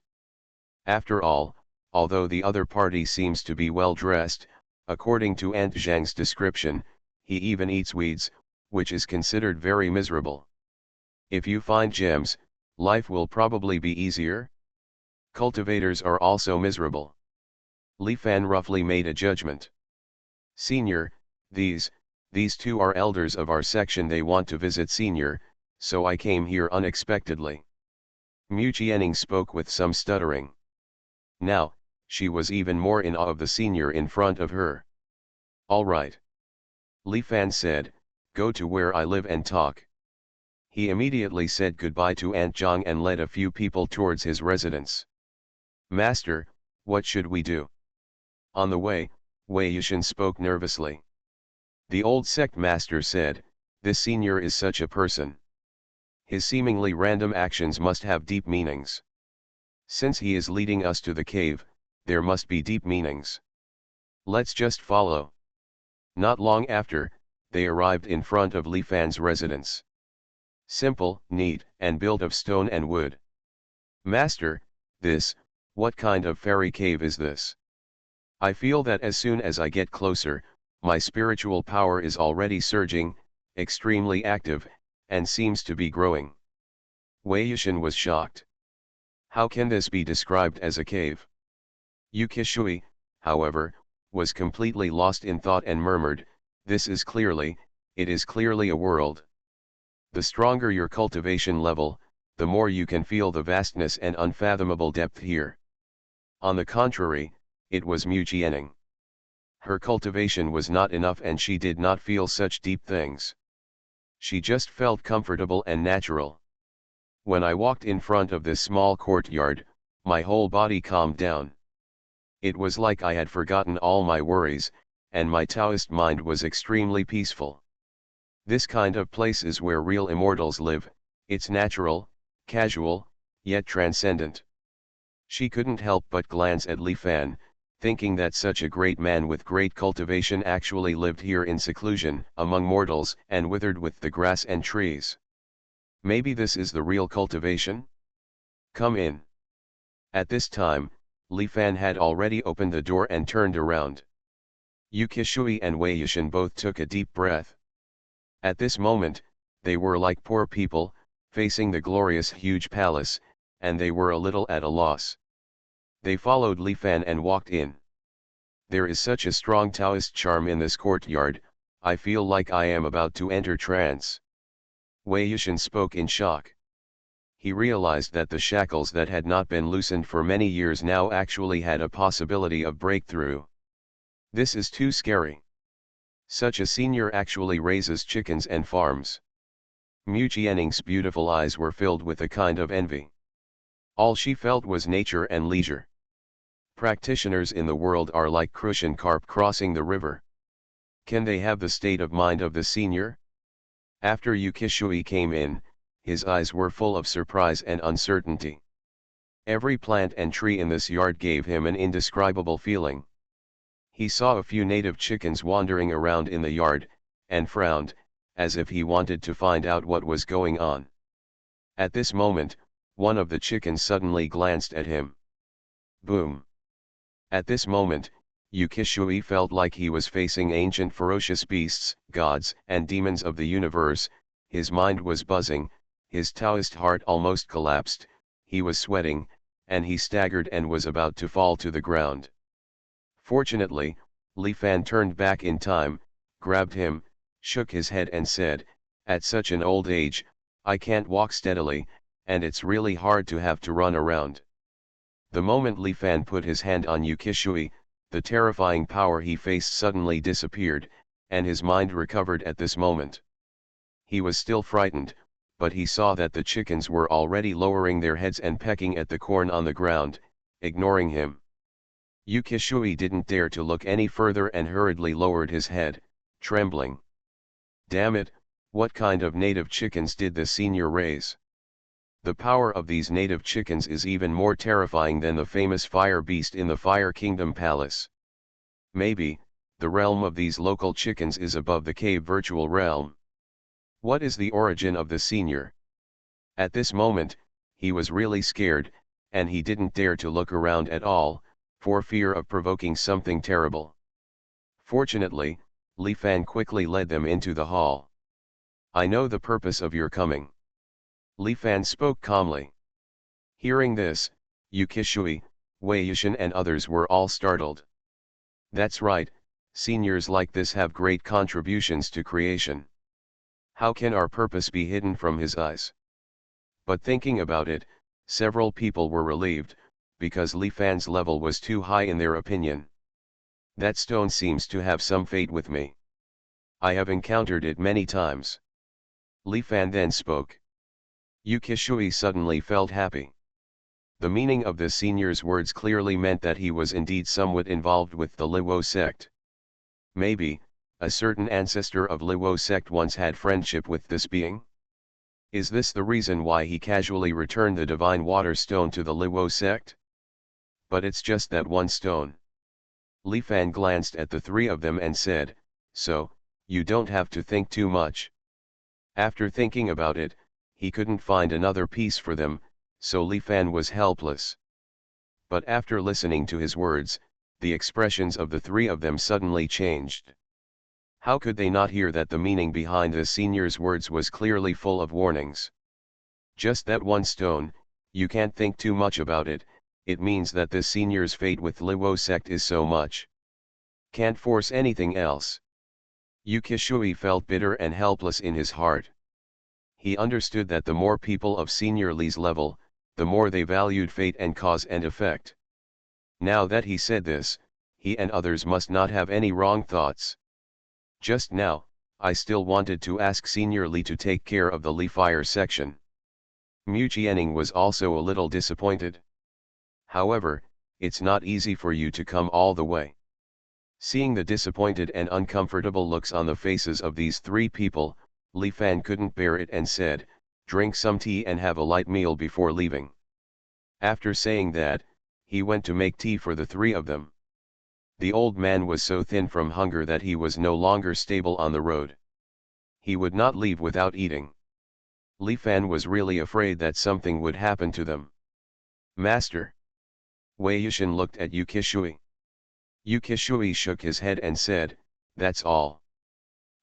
After all, although the other party seems to be well dressed, according to Aunt Zhang's description, he even eats weeds, which is considered very miserable. If you find gems, life will probably be easier. Cultivators are also miserable. Li Fan roughly made a judgment. Senior, these two are elders of our section. They want to visit Senior, so I came here unexpectedly. Mu Jianing spoke with some stuttering. Now, she was even more in awe of the senior in front of her. All right. Li Fan said, go to where I live and talk. He immediately said goodbye to Aunt Zhang and led a few people towards his residence. Master, what should we do? On the way, Wei Yushan spoke nervously. The old sect master said, this senior is such a person. His seemingly random actions must have deep meanings. Since he is leading us to the cave, there must be deep meanings. Let's just follow. Not long after, they arrived in front of Li Fan's residence. Simple, neat, and built of stone and wood. Master, what kind of fairy cave is this? I feel that as soon as I get closer, my spiritual power is already surging, extremely active, and seems to be growing. Wei Yushan was shocked. How can this be described as a cave? Yukishui, however, was completely lost in thought and murmured, it is clearly a world. The stronger your cultivation level, the more you can feel the vastness and unfathomable depth here. On the contrary, it was Mu Jianing. Her cultivation was not enough and she did not feel such deep things. She just felt comfortable and natural. When I walked in front of this small courtyard, my whole body calmed down. It was like I had forgotten all my worries, and my Taoist mind was extremely peaceful. This kind of place is where real immortals live. It's natural, casual, yet transcendent. She couldn't help but glance at Li Fan, thinking that such a great man with great cultivation actually lived here in seclusion, among mortals, and withered with the grass and trees. Maybe this is the real cultivation? Come in. At this time, Li Fan had already opened the door and turned around. Yu Qishui and Wei Yushan both took a deep breath. At this moment, they were like poor people, facing the glorious huge palace, and they were a little at a loss. They followed Li Fan and walked in. There is such a strong Taoist charm in this courtyard, I feel like I am about to enter trance. Wei Yushan spoke in shock. He realized that the shackles that had not been loosened for many years now actually had a possibility of breakthrough. This is too scary. Such a senior actually raises chickens and farms. Mu Jianing's beautiful eyes were filled with a kind of envy. All she felt was nature and leisure. Practitioners in the world are like crucian carp crossing the river. Can they have the state of mind of the senior? After Yu Qishui came in, his eyes were full of surprise and uncertainty. Every plant and tree in this yard gave him an indescribable feeling. He saw a few native chickens wandering around in the yard, and frowned, as if he wanted to find out what was going on. At this moment, one of the chickens suddenly glanced at him. Boom! At this moment, Yu Qishui felt like he was facing ancient ferocious beasts, gods, and demons of the universe. His mind was buzzing, his Taoist heart almost collapsed, he was sweating, and he staggered and was about to fall to the ground. Fortunately, Li Fan turned back in time, grabbed him, shook his head and said, "At such an old age, I can't walk steadily, and it's really hard to have to run around." The moment Li Fan put his hand on Yu Qishui, the terrifying power he faced suddenly disappeared, and his mind recovered at this moment. He was still frightened, but he saw that the chickens were already lowering their heads and pecking at the corn on the ground, ignoring him. Yu Qishui didn't dare to look any further and hurriedly lowered his head, trembling. Damn it, what kind of native chickens did the senior raise? The power of these native chickens is even more terrifying than the famous fire beast in the Fire Kingdom Palace. Maybe, the realm of these local chickens is above the cave virtual realm. What is the origin of the senior? At this moment, he was really scared, and he didn't dare to look around at all, for fear of provoking something terrible. Fortunately, Li Fan quickly led them into the hall. "I know the purpose of your coming." Li Fan spoke calmly. Hearing this, Yu Qishui, Wei Yushan and others were all startled. That's right, seniors like this have great contributions to creation. How can our purpose be hidden from his eyes? But thinking about it, several people were relieved, because Li Fan's level was too high in their opinion. That stone seems to have some fate with me. I have encountered it many times. Li Fan then spoke. Yu Qishui suddenly felt happy. The meaning of the senior's words clearly meant that he was indeed somewhat involved with the Liwo sect. Maybe, a certain ancestor of Liwo sect once had friendship with this being? Is this the reason why he casually returned the divine water stone to the Liwo sect? But it's just that one stone. Li Fan glanced at the three of them and said, "So, you don't have to think too much." After thinking about it, he couldn't find another piece for them, so Li Fan was helpless. But after listening to his words, the expressions of the three of them suddenly changed. How could they not hear that the meaning behind the senior's words was clearly full of warnings? Just that one stone, you can't think too much about it, it means that this senior's fate with Liwo sect is so much. Can't force anything else. Yu Kishui felt bitter and helpless in his heart. He understood that the more people of Senior Li's level, the more they valued fate and cause and effect. Now that he said this, he and others must not have any wrong thoughts. Just now, I still wanted to ask Senior Li to take care of the Li Fire section. Mu Qianning was also a little disappointed. However, it's not easy for you to come all the way. Seeing the disappointed and uncomfortable looks on the faces of these three people, Li Fan couldn't bear it and said, "Drink some tea and have a light meal before leaving." After saying that, he went to make tea for the three of them. The old man was so thin from hunger that he was no longer stable on the road. He would not leave without eating. Li Fan was really afraid that something would happen to them. "Master." Wei Yushin looked at Yu Kishui. Yu Kishui shook his head and said, "That's all.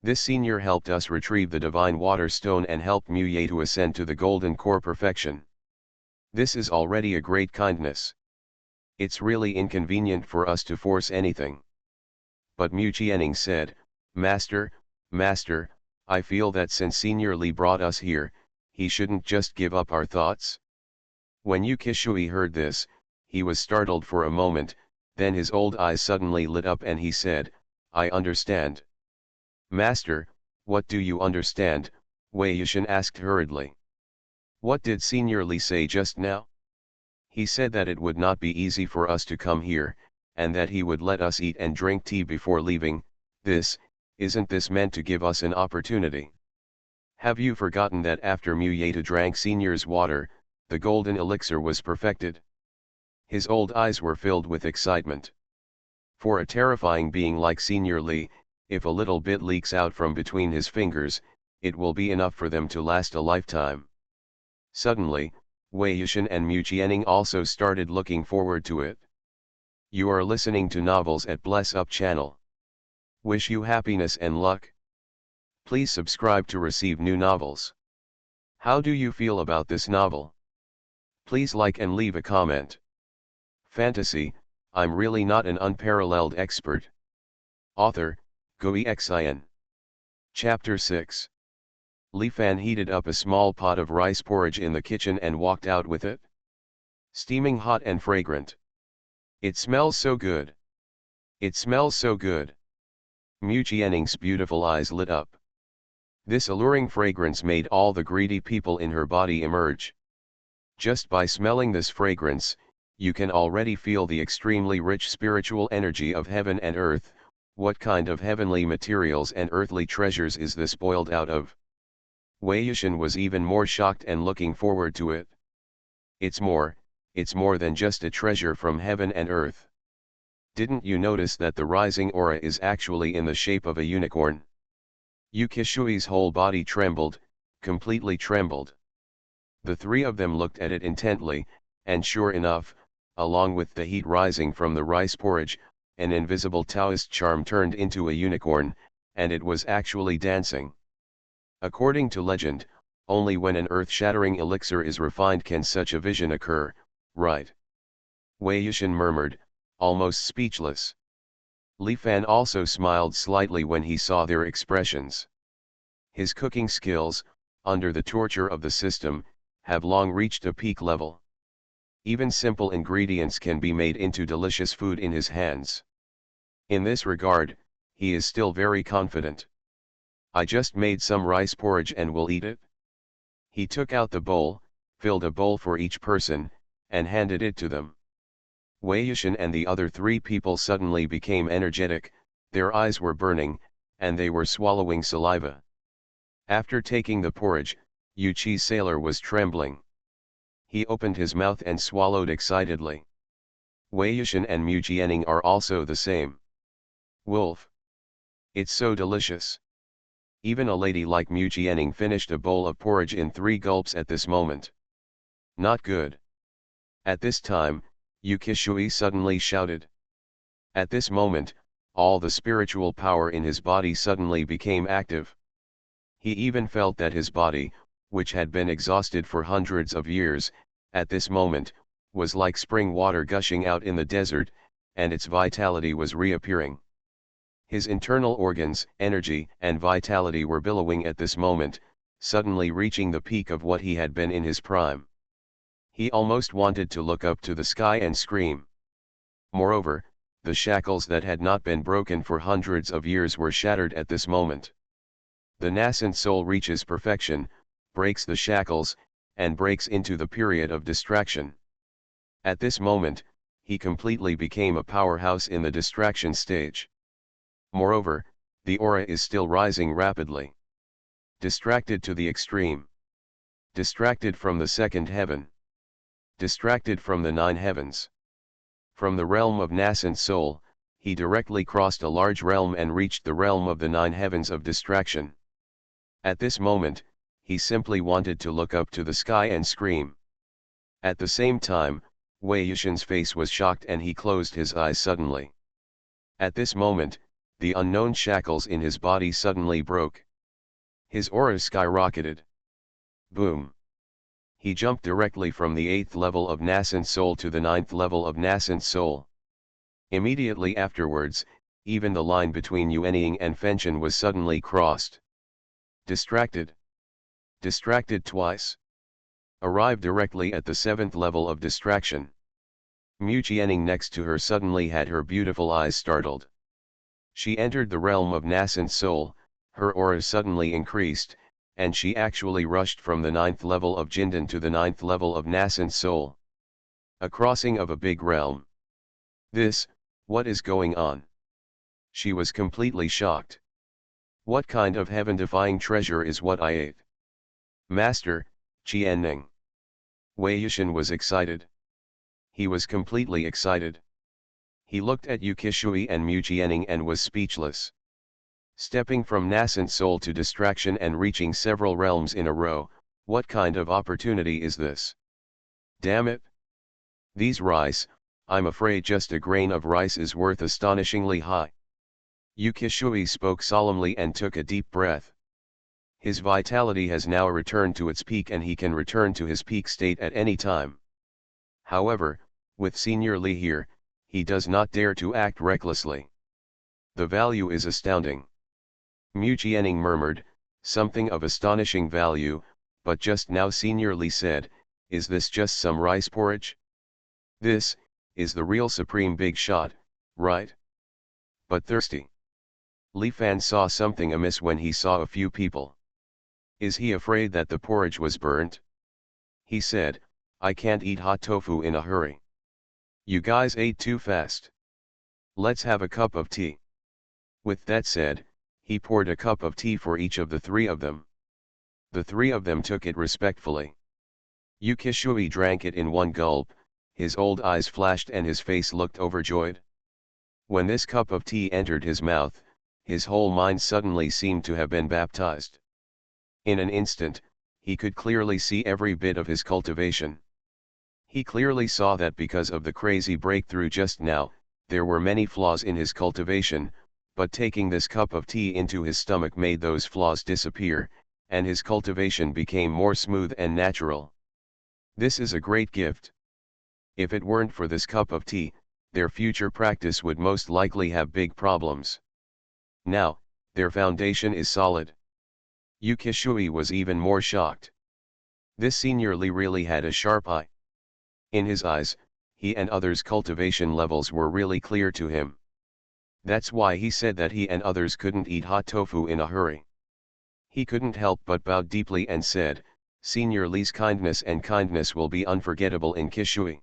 This senior helped us retrieve the divine water stone and helped Mu Ye to ascend to the golden core perfection. This is already a great kindness. It's really inconvenient for us to force anything." But Mu Qianning said, Master, I feel that since Senior Li brought us here, he shouldn't just give up our thoughts." When Yu Kishui heard this, he was startled for a moment, then his old eyes suddenly lit up and he said, "I understand." "Master, what do you understand?" Wei Yushin asked hurriedly. "What did Senior Li say just now?" "He said that it would not be easy for us to come here, and that he would let us eat and drink tea before leaving. Isn't this meant to give us an opportunity? Have you forgotten that after Mu Yeta drank Senior's water, the golden elixir was perfected?" His old eyes were filled with excitement. For a terrifying being like Senior Li, if a little bit leaks out from between his fingers, it will be enough for them to last a lifetime. Suddenly, Wei Yushin and Mu Qianning also started looking forward to it. You are listening to Novels at Bless Up channel. Wish you happiness and luck. Please subscribe to receive new novels. How do you feel about this novel? Please like and leave a comment. Fantasy, I'm really not an unparalleled expert. Author, Xuanhuan. Chapter 6. Li Fan heated up a small pot of rice porridge in the kitchen and walked out with it. Steaming hot and fragrant. It smells so good. It smells so good. Mu Qianning's beautiful eyes lit up. This alluring fragrance made all the greedy people in her body emerge. Just by smelling this fragrance, you can already feel the extremely rich spiritual energy of heaven and earth. What kind of heavenly materials and earthly treasures is this boiled out of? Wei Yushin was even more shocked and looking forward to it. It's more than just a treasure from heaven and earth. Didn't you notice that the rising aura is actually in the shape of a unicorn? Yu Kishui's whole body trembled, completely trembled. The three of them looked at it intently, and sure enough, along with the heat rising from the rice porridge, an invisible Taoist charm turned into a unicorn, and it was actually dancing. According to legend, only when an earth-shattering elixir is refined can such a vision occur, right? Wei Yushin murmured, almost speechless. Li Fan also smiled slightly when he saw their expressions. His cooking skills, under the torture of the system, have long reached a peak level. Even simple ingredients can be made into delicious food in his hands. In this regard, he is still very confident. I just made some rice porridge and will eat it. He took out the bowl, filled a bowl for each person, and handed it to them. Wei Yushin and the other three people suddenly became energetic, their eyes were burning, and they were swallowing saliva. After taking the porridge, Yu Qi's sailor was trembling. He opened his mouth and swallowed excitedly. Wei Yushin and Mu Qianning are also the same. Wolf. It's so delicious. Even a lady like Mu Qianning finished a bowl of porridge in 3 gulps at this moment. Not good. At this time, Yu Kishui suddenly shouted. At this moment, all the spiritual power in his body suddenly became active. He even felt that his body, which had been exhausted for hundreds of years, at this moment, was like spring water gushing out in the desert, and its vitality was reappearing. His internal organs, energy, and vitality were billowing at this moment, suddenly reaching the peak of what he had been in his prime. He almost wanted to look up to the sky and scream. Moreover, the shackles that had not been broken for hundreds of years were shattered at this moment. The nascent soul reaches perfection, breaks the shackles, and breaks into the period of distraction. At this moment, he completely became a powerhouse in the distraction stage. Moreover, the aura is still rising rapidly. Distracted to the extreme. Distracted from the second heaven. Distracted from the 9 heavens. From the realm of nascent soul, he directly crossed a large realm and reached the realm of the 9 heavens of distraction. At this moment, he simply wanted to look up to the sky and scream. At the same time, Wei Yushin's face was shocked and he closed his eyes suddenly. At this moment, the unknown shackles in his body suddenly broke. His aura skyrocketed. Boom! He jumped directly from the 8th level of nascent soul to the 9th level of nascent soul. Immediately afterwards, even the line between Yuanying and Fenshin was suddenly crossed. Distracted. Distracted twice. Arrived directly at the 7th level of distraction. Mu Jianing next to her suddenly had her beautiful eyes startled. She entered the realm of nascent soul, her aura suddenly increased, and she actually rushed from the 9th level of Jindan to the 9th level of nascent soul. A crossing of a big realm. What is going on? She was completely shocked. What kind of heaven-defying treasure is what I ate? Master, Qianning. Wei Yushin was excited. He was completely excited. He looked at Yu Qishui and Mu Jianing and was speechless. Stepping from nascent soul to distraction and reaching several realms in a row, what kind of opportunity is this? Damn it! These rice, I'm afraid just a grain of rice is worth astonishingly high. Yu Qishui spoke solemnly and took a deep breath. His vitality has now returned to its peak and he can return to his peak state at any time. However, with Senior Li here, he does not dare to act recklessly. The value is astounding. Mu Jianing murmured, something of astonishing value, but just now Senior Li said, is this just some rice porridge? This is the real supreme big shot, right? But thirsty. Li Fan saw something amiss when he saw a few people. Is he afraid that the porridge was burnt? He said, I can't eat hot tofu in a hurry. You guys ate too fast. Let's have a cup of tea. With that said, he poured a cup of tea for each of the 3 of them. The 3 of them took it respectfully. Yu Qishui drank it in one gulp, his old eyes flashed and his face looked overjoyed. When this cup of tea entered his mouth, his whole mind suddenly seemed to have been baptized. In an instant, he could clearly see every bit of his cultivation. He clearly saw that because of the crazy breakthrough just now, there were many flaws in his cultivation, but taking this cup of tea into his stomach made those flaws disappear, and his cultivation became more smooth and natural. This is a great gift. If it weren't for this cup of tea, their future practice would most likely have big problems. Now, their foundation is solid. Yu Qishui was even more shocked. This Senior Li really had a sharp eye. In his eyes, he and others' cultivation levels were really clear to him. That's why he said that he and others couldn't eat hot tofu in a hurry. He couldn't help but bow deeply and said, Senior Li's kindness and kindness will be unforgettable in Qishui.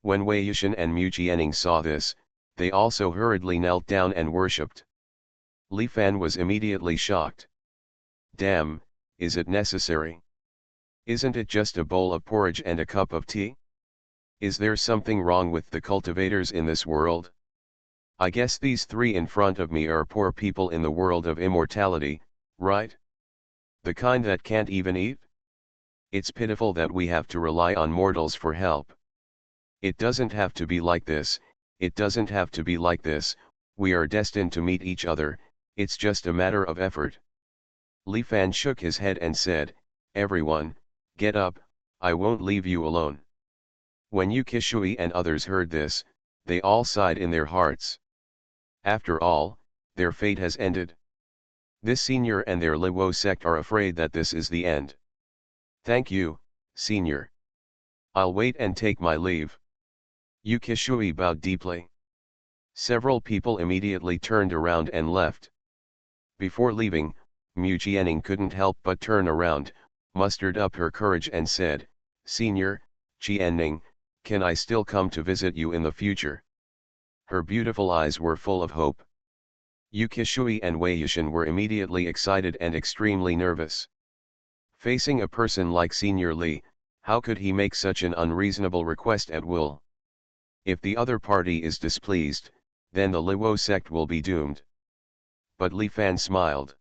When Wei Yushin and Mu Jianing saw this, they also hurriedly knelt down and worshipped. Li Fan was immediately shocked. Damn, is it necessary? Isn't it just a bowl of porridge and a cup of tea? Is there something wrong with the cultivators in this world? I guess these 3 in front of me are poor people in the world of immortality, right? The kind that can't even eat? It's pitiful that we have to rely on mortals for help. It doesn't have to be like this, it doesn't have to be like this, we are destined to meet each other, it's just a matter of effort. Li Fan shook his head and said, everyone, get up, I won't leave you alone. When Yu Qishui and others heard this, they all sighed in their hearts. After all, their fate has ended. This senior and their Luo sect are afraid that this is the end. Thank you, senior. I'll wait and take my leave. Yu Qishui bowed deeply. Several people immediately turned around and left. Before leaving, Mu Jianing couldn't help but turn around, mustered up her courage and said, Senior, Jianing, can I still come to visit you in the future? Her beautiful eyes were full of hope. Yu Qishui and Wei Yushan were immediately excited and extremely nervous. Facing a person like Senior Li, how could he make such an unreasonable request at will? If the other party is displeased, then the Luo sect will be doomed. But Li Fan smiled.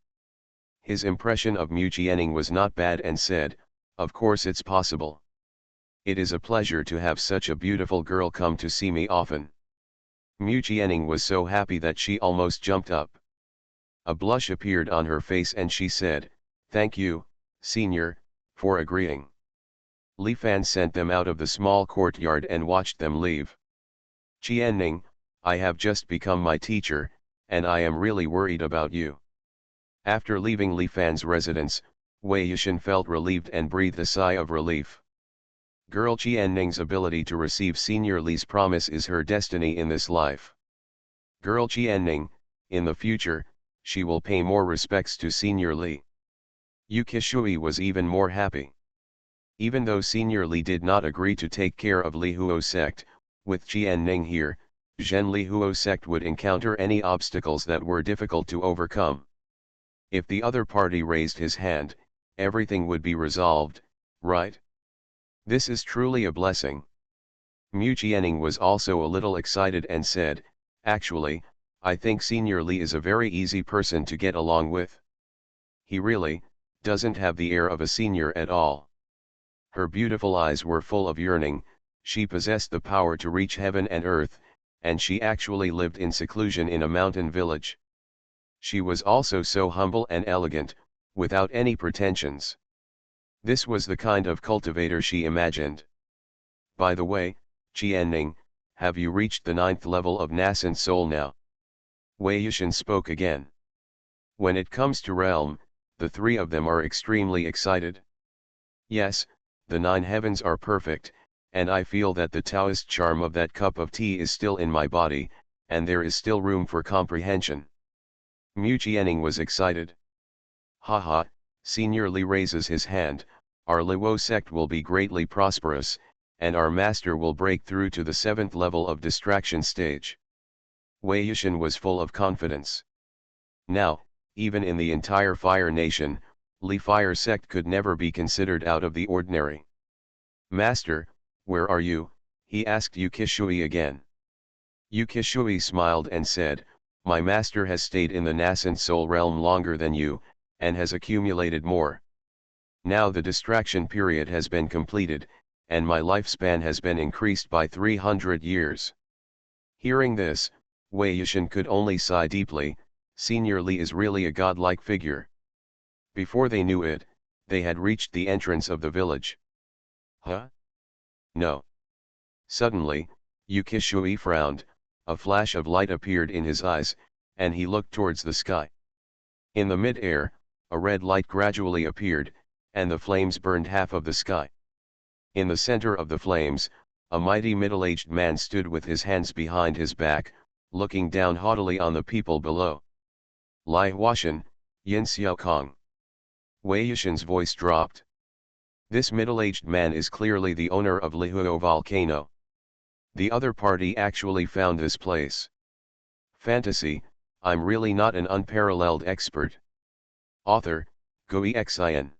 His impression of Mu Jianing was not bad and said, of course it's possible. It is a pleasure to have such a beautiful girl come to see me often. Mu Jianing was so happy that she almost jumped up. A blush appeared on her face and she said, thank you, senior, for agreeing. Li Fan sent them out of the small courtyard and watched them leave. Jianing, I have just become my teacher, and I am really worried about you. After leaving Li Fan's residence, Wei Yushan felt relieved and breathed a sigh of relief. Girl Jianning's ability to receive Senior Li's promise is her destiny in this life. Girl Jianning, in the future, she will pay more respects to Senior Li. Yu Qishui was even more happy. Even though Senior Li did not agree to take care of Li Huo sect, with Jianning here, Zhen Li Huo sect would encounter any obstacles that were difficult to overcome. If the other party raised his hand, everything would be resolved, right? This is truly a blessing. Mu Jianing was also a little excited and said, actually, I think Senior Li is a very easy person to get along with. He really doesn't have the air of a senior at all. Her beautiful eyes were full of yearning, she possessed the power to reach heaven and earth, and she actually lived in seclusion in a mountain village. She was also so humble and elegant, without any pretensions. This was the kind of cultivator she imagined. By the way, Jianning, have you reached the 9th level of nascent soul now? Wei Yushan spoke again. When it comes to realm, the three of them are extremely excited. Yes, the 9 heavens are perfect, and I feel that the Taoist charm of that cup of tea is still in my body, and there is still room for comprehension. Mu Jianing was excited. Haha, Senior Li raises his hand, our Luo sect will be greatly prosperous, and our master will break through to the 7th level of distraction stage. Wei Yushan was full of confidence. Now, even in the entire Fire Nation, Li Fire sect could never be considered out of the ordinary. Master, where are you? He asked Yu Qishui again. Yu Qishui smiled and said, my master has stayed in the nascent soul realm longer than you, and has accumulated more. Now the distraction period has been completed, and my lifespan has been increased by 300 years. Hearing this, Wei Yushan could only sigh deeply. Senior Li is really a godlike figure. Before they knew it, they had reached the entrance of the village. Huh? No. Suddenly, Yu Qishui frowned, a flash of light appeared in his eyes, and he looked towards the sky. In the mid-air, a red light gradually appeared, and the flames burned half of the sky. In the center of the flames, a mighty middle-aged man stood with his hands behind his back, looking down haughtily on the people below. Lai Huashan, Yin Xiao Kong. Wei Yushan's voice dropped. This middle-aged man is clearly the owner of Lihuo volcano. The other party actually found this place. Fantasy, I'm really not an unparalleled expert. Author, Gui Xin.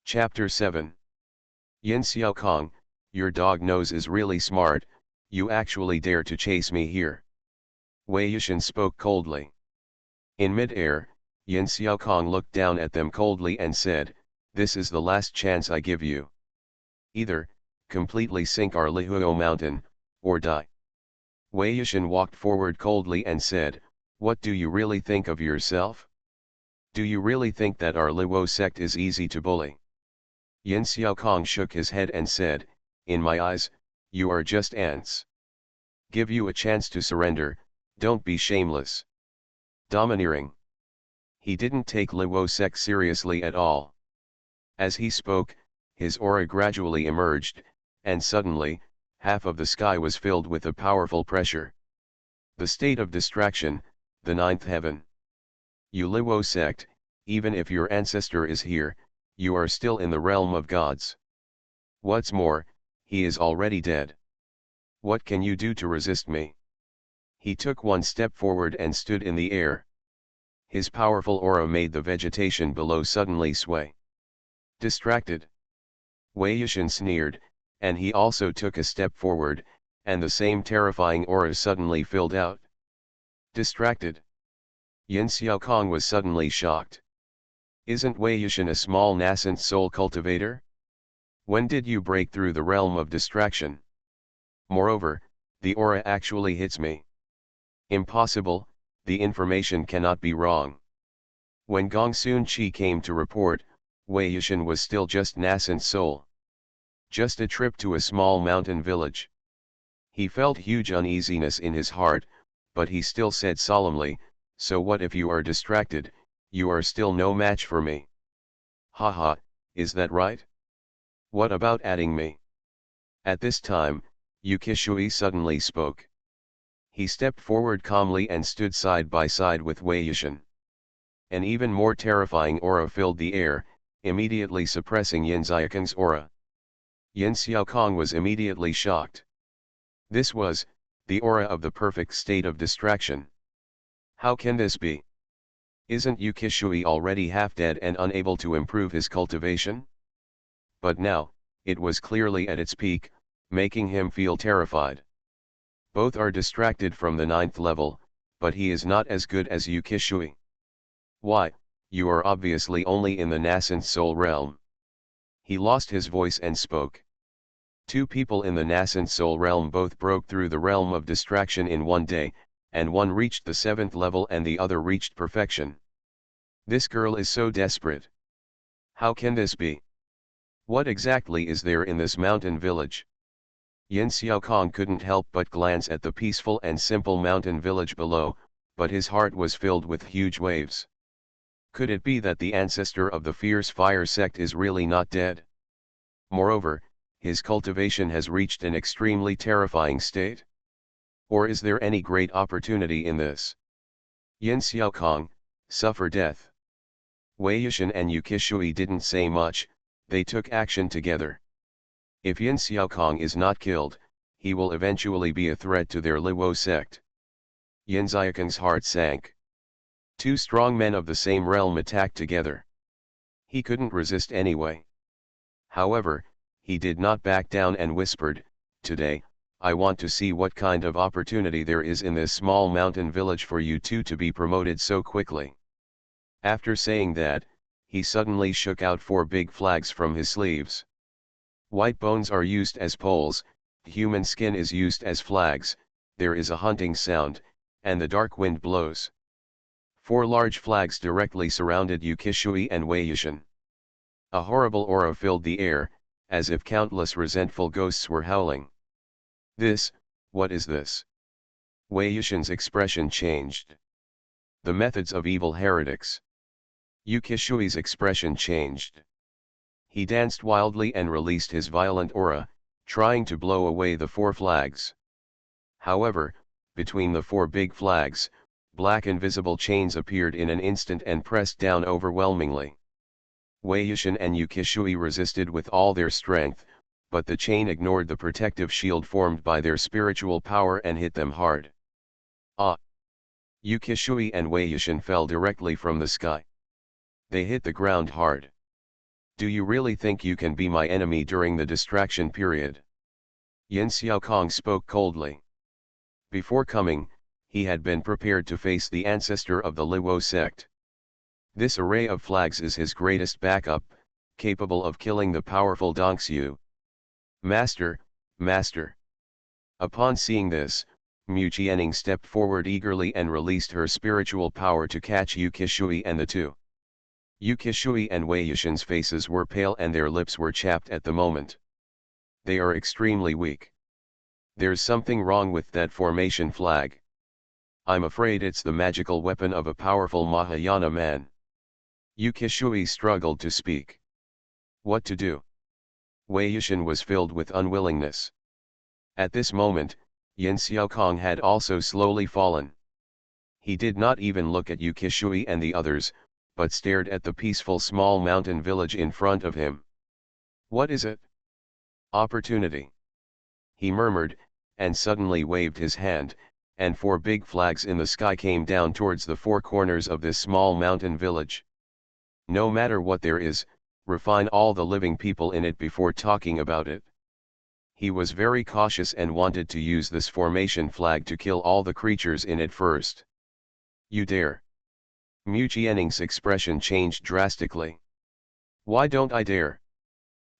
Chapter 7. Yin Xiao Kong, your dog nose is really smart, you actually dare to chase me here. Wei Yushan spoke coldly. In mid-air, Yin Xiao Kong looked down at them coldly and said, this is the last chance I give you. Either, completely sink our Lihuo mountain, or die. Wei Yushan walked forward coldly and said, what do you really think of yourself? Do you really think that our Luo sect is easy to bully? Yin Xiao Kong shook his head and said, in my eyes, you are just ants. Give you a chance to surrender, don't be shameless. Domineering. He didn't take Luo Sec seriously at all. As he spoke, his aura gradually emerged, and suddenly, half of the sky was filled with a powerful pressure. The state of distraction, the ninth heaven. You Luo sect, even if your ancestor is here, you are still in the realm of gods. What's more, he is already dead. What can you do to resist me? He took one step forward and stood in the air. His powerful aura made the vegetation below suddenly sway. Distracted. Wei Yushin sneered, and he also took a step forward, and the same terrifying aura suddenly filled out. Distracted. Yin Xiaokong was suddenly shocked. Isn't Wei Yushin a small nascent soul cultivator? When did you break through the realm of distraction? Moreover, the aura actually hits me. Impossible, the information cannot be wrong. When Gong Sun Chi came to report, Wei Yushin was still just nascent soul. Just a trip to a small mountain village. He felt huge uneasiness in his heart, but he still said solemnly, so what if you are distracted, you are still no match for me. Haha, is that right? What about adding me? At this time, Yukishui suddenly spoke. He stepped forward calmly and stood side by side with Wei Yushin. An even more terrifying aura filled the air, immediately suppressing Yin Xiaokong's aura. Yin Xiaokong was immediately shocked. This was, the aura of the perfect state of distraction. How can this be? Isn't Yukishui already half dead and unable to improve his cultivation? But now, it was clearly at its peak, making him feel terrified. Both are distracted from the ninth level, but he is not as good as Yukishui. Why, you are obviously only in the nascent soul realm. He lost his voice and spoke. Two people in the nascent soul realm both broke through the realm of distraction in one day, and one reached the 7th level and the other reached perfection. This girl is so desperate. How can this be? What exactly is there in this mountain village? Yin Xiaokong couldn't help but glance at the peaceful and simple mountain village below, but his heart was filled with huge waves. Could it be that the ancestor of the fierce fire sect is really not dead? Moreover, his cultivation has reached an extremely terrifying state? Or is there any great opportunity in this? Yin Xiaokong, suffer death. Wei Yushin and Yukishui didn't say much, they took action together. If Yin Xiaokong is not killed, he will eventually be a threat to their Luo sect. Yin Xiaokong's heart sank. Two strong men of the same realm attacked together. He couldn't resist anyway. However, he did not back down and whispered, "Today, I want to see what kind of opportunity there is in this small mountain village for you two to be promoted so quickly." After saying that, he suddenly shook out 4 big flags from his sleeves. White bones are used as poles, human skin is used as flags, there is a hunting sound, and the dark wind blows. 4 large flags directly surrounded Yukishui and Wei Yushin. A horrible aura filled the air, as if countless resentful ghosts were howling. What is this? Wei Yushin's expression changed. The methods of evil heretics. Yukishui's expression changed. He danced wildly and released his violent aura, trying to blow away the 4 flags. However, between the 4 big flags, black invisible chains appeared in an instant and pressed down overwhelmingly. Wei Yushin and Yukishui resisted with all their strength, but the chain ignored the protective shield formed by their spiritual power and hit them hard. Ah! Yukishui and Wei Yushin fell directly from the sky. They hit the ground hard. Do you really think you can be my enemy during the distraction period? Yin Xiaokong spoke coldly. Before coming, he had been prepared to face the ancestor of the Luo sect. This array of flags is his greatest backup, capable of killing the powerful Dongxiu. Master, Master. Upon seeing this, Mu Qianning stepped forward eagerly and released her spiritual power to catch Yukishui and the two. Yukishui and Wei Yushin's faces were pale and their lips were chapped at the moment. They are extremely weak. There's something wrong with that formation flag. I'm afraid it's the magical weapon of a powerful Mahayana man. Yukishui struggled to speak. What to do? Wei Yushin was filled with unwillingness. At this moment, Yin Xiaokong had also slowly fallen. He did not even look at Yukishui and the others, but stared at the peaceful small mountain village in front of him. What is it? Opportunity. He murmured, and suddenly waved his hand, and 4 big flags in the sky came down towards the 4 corners of this small mountain village. No matter what there is, refine all the living people in it before talking about it. He was very cautious and wanted to use this formation flag to kill all the creatures in it first. You dare? Mu Jianning's expression changed drastically. Why don't I dare?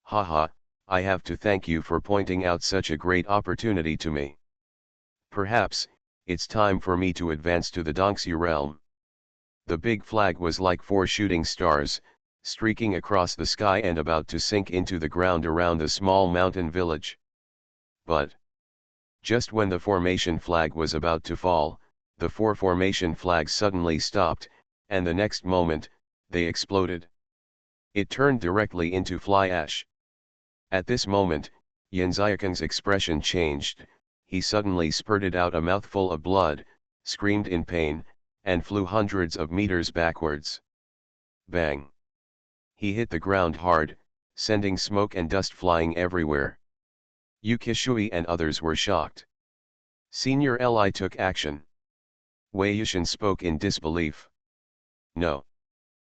Haha, I have to thank you for pointing out such a great opportunity to me. Perhaps, it's time for me to advance to the Dongxi realm. The big flag was like 4 shooting stars, streaking across the sky and about to sink into the ground around the small mountain village. But just when the formation flag was about to fall, the 4 formation flags suddenly stopped, and the next moment, they exploded. It turned directly into fly ash. At this moment, Yin Xiaokong's expression changed. He suddenly spurted out a mouthful of blood, screamed in pain, and flew hundreds of meters backwards. Bang! He hit the ground hard, sending smoke and dust flying everywhere. Yukishui and others were shocked. Senior Li took action. Wei Yushin spoke in disbelief. No.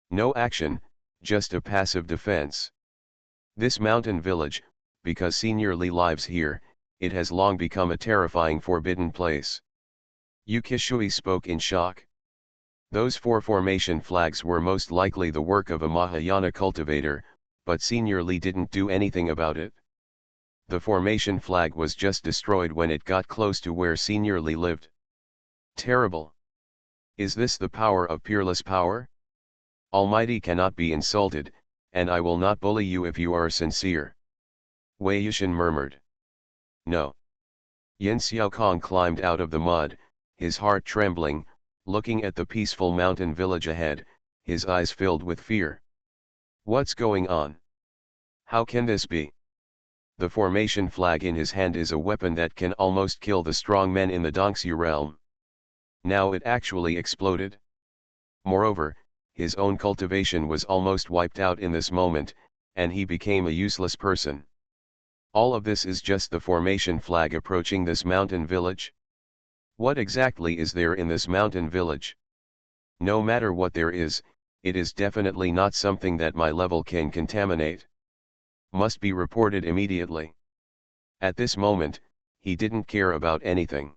No action, just a passive defense. This mountain village, because Senior Li lives here, it has long become a terrifying forbidden place. Yukishui spoke in shock. Those 4 formation flags were most likely the work of a Mahayana cultivator, but Senior Li didn't do anything about it. The formation flag was just destroyed when it got close to where Senior Li lived. Terrible. Is this the power of peerless power? Almighty cannot be insulted, and I will not bully you if you are sincere. Wei Yushin murmured. No. Yin Xiaokong climbed out of the mud, his heart trembling, looking at the peaceful mountain village ahead, his eyes filled with fear. What's going on? How can this be? The formation flag in his hand is a weapon that can almost kill the strong men in the Dongxi realm. Now it actually exploded. Moreover, his own cultivation was almost wiped out in this moment, and he became a useless person. All of this is just the formation flag approaching this mountain village? What exactly is there in this mountain village? No matter what there is, it is definitely not something that my level can contaminate. Must be reported immediately. At this moment, he didn't care about anything.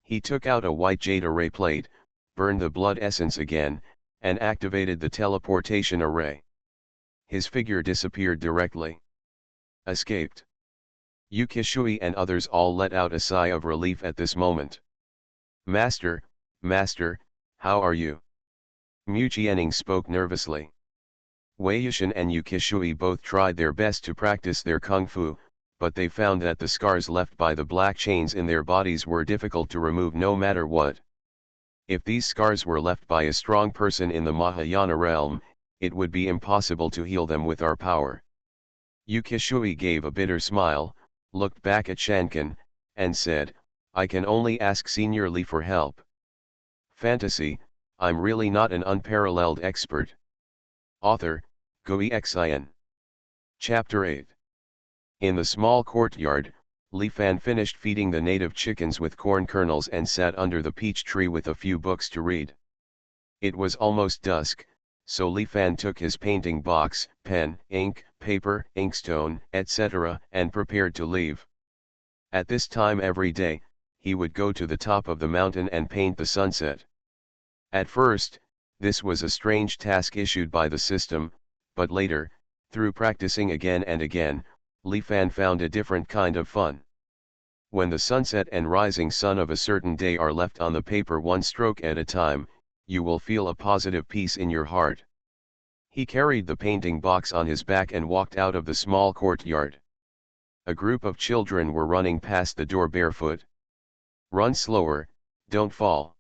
He took out a white jade array plate, burned the blood essence again, and activated the teleportation array. His figure disappeared directly. Escaped. Yukishui and others all let out a sigh of relief at this moment. Master, Master, how are you? Mu Jianning spoke nervously. Wei Yushin and Yukishui both tried their best to practice their kung fu, but they found that the scars left by the black chains in their bodies were difficult to remove no matter what. If these scars were left by a strong person in the Mahayana realm, it would be impossible to heal them with our power. Yukishui gave a bitter smile, looked back at Shankan, and said, I can only ask Senior Li for help. Fantasy, I'm really not an unparalleled expert. Author, Xuanhuan. Chapter 8. In the small courtyard, Li Fan finished feeding the native chickens with corn kernels and sat under the peach tree with a few books to read. It was almost dusk, so Li Fan took his painting box, pen, ink, paper, inkstone, etc., and prepared to leave. At this time every day, he would go to the top of the mountain and paint the sunset. At first, this was a strange task issued by the system, but later, through practicing again and again, Li Fan found a different kind of fun. When the sunset and rising sun of a certain day are left on the paper one stroke at a time, you will feel a positive peace in your heart. He carried the painting box on his back and walked out of the small courtyard. A group of children were running past the door barefoot. Run slower, don't fall.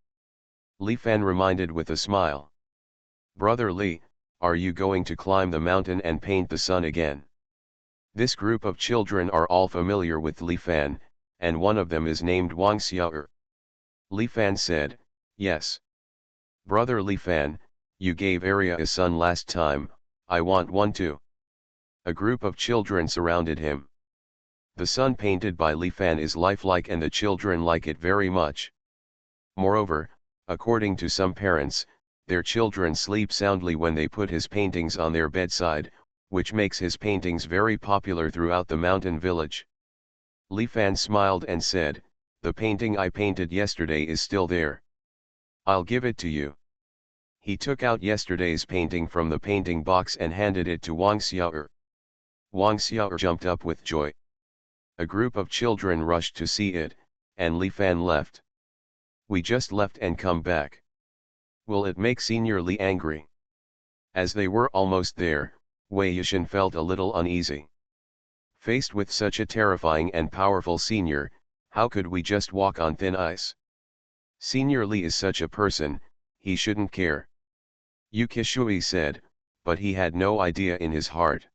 Li Fan reminded with a smile. Brother Li, are you going to climb the mountain and paint the sun again? This group of children are all familiar with Li Fan, and one of them is named Wang Xiao'er. Li Fan said, yes. Brother Li Fan, you gave Arya a son last time, I want one too. A group of children surrounded him. The sun painted by Li Fan is lifelike and the children like it very much. Moreover, according to some parents, their children sleep soundly when they put his paintings on their bedside, which makes his paintings very popular throughout the mountain village. Li Fan smiled and said, the painting I painted yesterday is still there. I'll give it to you. He took out yesterday's painting from the painting box and handed it to Wang Xiao'er. Wang Xiao'er jumped up with joy. A group of children rushed to see it, and Li Fan left. We just left and come back. Will it make Senior Li angry? As they were almost there, Wei Yushin felt a little uneasy. Faced with such a terrifying and powerful senior, how could we just walk on thin ice? Senior Li is such a person, he shouldn't care. Yukishui said, but he had no idea in his heart.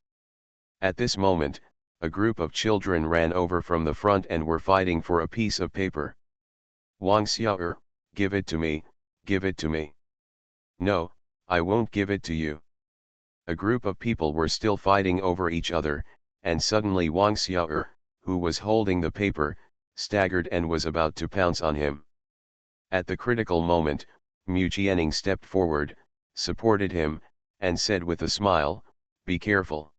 At this moment, a group of children ran over from the front and were fighting for a piece of paper. Wang Xiao'er, give it to me, give it to me. No, I won't give it to you. A group of people were still fighting over each other, and suddenly Wang Xiao'er, who was holding the paper, staggered and was about to pounce on him. At the critical moment, Mu Jianing stepped forward, supported him, and said with a smile, be careful.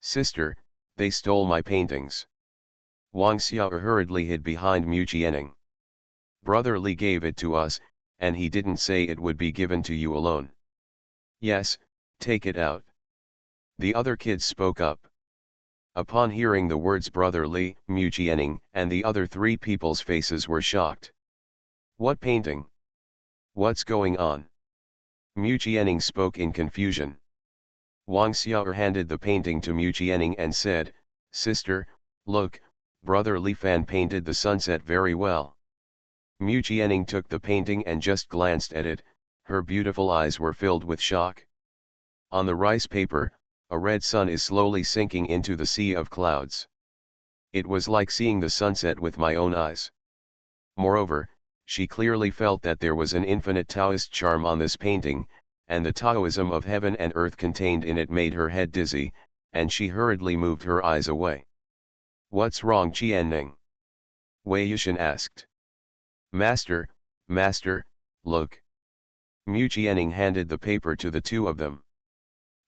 Sister, they stole my paintings. Wang Xiao'er hurriedly hid behind Mu Jianing. Brother Li gave it to us, and he didn't say it would be given to you alone. Yes, take it out. The other kids spoke up. Upon hearing the words Brother Li, Mu Jianing, and the other three people's faces were shocked. What painting? What's going on? Mu Jianing spoke in confusion. Wang Xiao'er handed the painting to Mu Jianing and said, Sister, look, Brother Li Fan painted the sunset very well. Mu Jianing took the painting and just glanced at it, her beautiful eyes were filled with shock. On the rice paper, a red sun is slowly sinking into the sea of clouds. It was like seeing the sunset with my own eyes. Moreover, she clearly felt that there was an infinite Taoist charm on this painting, and the Taoism of heaven and earth contained in it made her head dizzy, and she hurriedly moved her eyes away. What's wrong, Qianning? Wei Yushin asked. Master, look. Mu Jianing handed the paper to the two of them.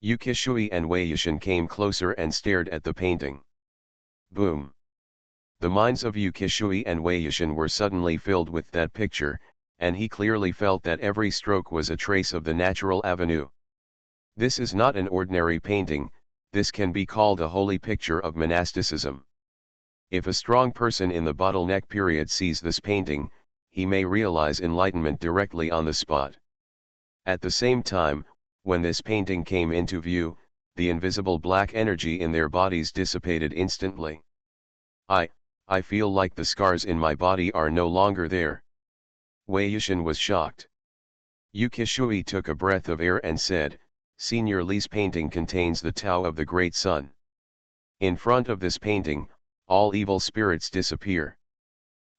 Yukishui and Wei Yushin came closer and stared at the painting. Boom! The minds of Yukishui and Wei Yushin were suddenly filled with that picture, and he clearly felt that every stroke was a trace of the natural avenue. This is not an ordinary painting, this can be called a holy picture of monasticism. If a strong person in the bottleneck period sees this painting, he may realize enlightenment directly on the spot. At the same time, when this painting came into view, the invisible black energy in their bodies dissipated instantly. I feel like the scars in my body are no longer there. Wei Yushin was shocked. Yukishui took a breath of air and said, Senior Li's painting contains the Tao of the Great Sun. In front of this painting, all evil spirits disappear.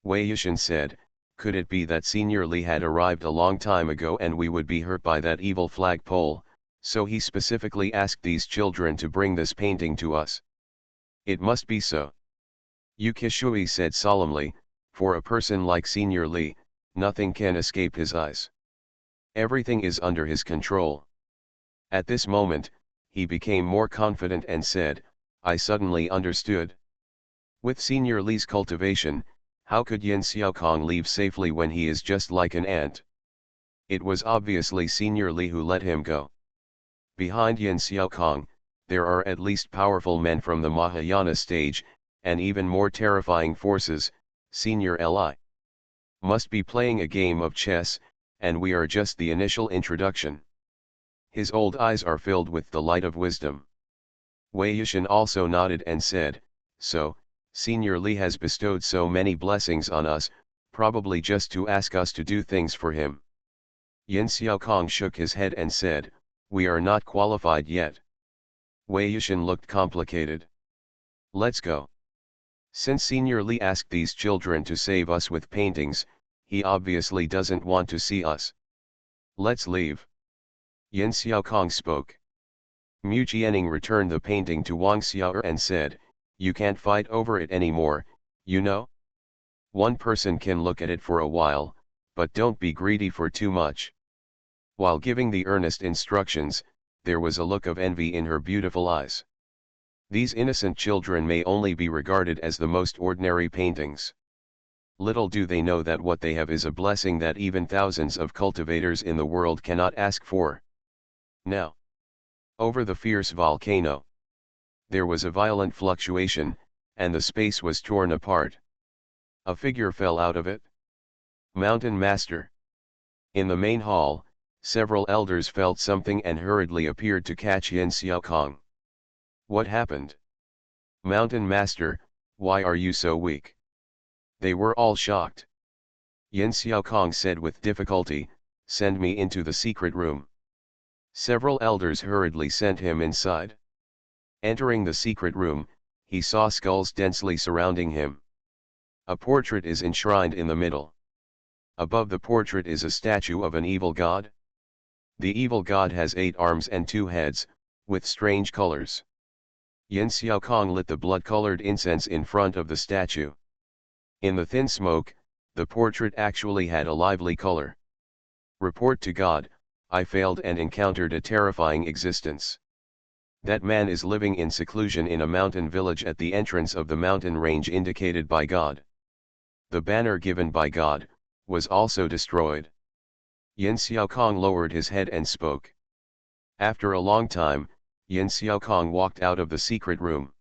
Wei Yushin said, could it be that Senior Li had arrived a long time ago and we would be hurt by that evil flagpole, so he specifically asked these children to bring this painting to us? It must be so. Yukishui said solemnly, for a person like Senior Li, nothing can escape his eyes. Everything is under his control. At this moment, he became more confident and said, I suddenly understood. With Senior Li's cultivation, how could Yin Xiaokong leave safely when he is just like an ant? It was obviously Senior Li who let him go. Behind Yin Xiaokong, there are at least powerful men from the Mahayana stage, and even more terrifying forces, Senior Li. Must be playing a game of chess, and we are just the initial introduction. His old eyes are filled with the light of wisdom. Wei Yushin also nodded and said, so, Senior Li has bestowed so many blessings on us, probably just to ask us to do things for him. Yin Xiaokong shook his head and said, "We are not qualified yet." Wei Yushin looked complicated. "Let's go." Since Senior Li asked these children to save us with paintings, he obviously doesn't want to see us. "Let's leave." Yin Xiaokong spoke. Mu Jianing returned the painting to Wang Xiao'er and said, "You can't fight over it anymore, you know? One person can look at it for a while, but don't be greedy for too much." While giving the earnest instructions, there was a look of envy in her beautiful eyes. These innocent children may only be regarded as the most ordinary paintings. Little do they know that what they have is a blessing that even thousands of cultivators in the world cannot ask for. Now, over the fierce volcano, there was a violent fluctuation, and the space was torn apart. A figure fell out of it. Mountain Master. In the main hall, several elders felt something and hurriedly appeared to catch Yin Xiaokong. "What happened? Mountain Master, why are you so weak?" They were all shocked. Yin Xiaokong said with difficulty, "Send me into the secret room." Several elders hurriedly sent him inside. Entering the secret room, he saw skulls densely surrounding him. A portrait is enshrined in the middle. Above the portrait is a statue of an evil god. The evil god has 8 arms and 2 heads, with strange colors. Yin Xiaokong lit the blood-colored incense in front of the statue. In the thin smoke, the portrait actually had a lively color. "Report to God, I failed and encountered a terrifying existence. That man is living in seclusion in a mountain village at the entrance of the mountain range indicated by God. The banner given by God was also destroyed." Yin Xiaokong lowered his head and spoke. After a long time, Yin Xiaokong walked out of the secret room.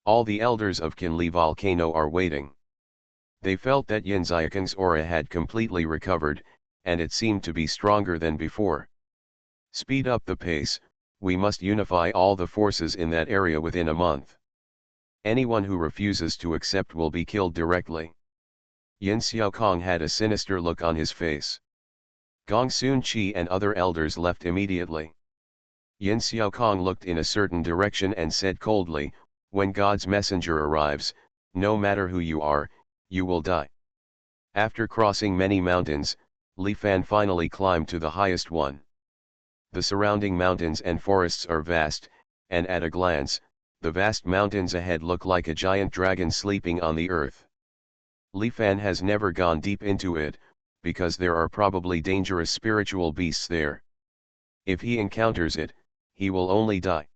All the elders of Qinli volcano are waiting. They felt that Yin Xiaokong's aura had completely recovered, and it seemed to be stronger than before. "Speed up the pace, we must unify all the forces in that area within a month. Anyone who refuses to accept will be killed directly." Yin Xiaokong had a sinister look on his face. Gong Sun Qi and other elders left immediately. Yin Xiaokong looked in a certain direction and said coldly, "When God's messenger arrives, no matter who you are, you will die." After crossing many mountains, Li Fan finally climbed to the highest one. The surrounding mountains and forests are vast, and at a glance, the vast mountains ahead look like a giant dragon sleeping on the earth. Li Fan has never gone deep into it, because there are probably dangerous spiritual beasts there. If he encounters it, he will only die.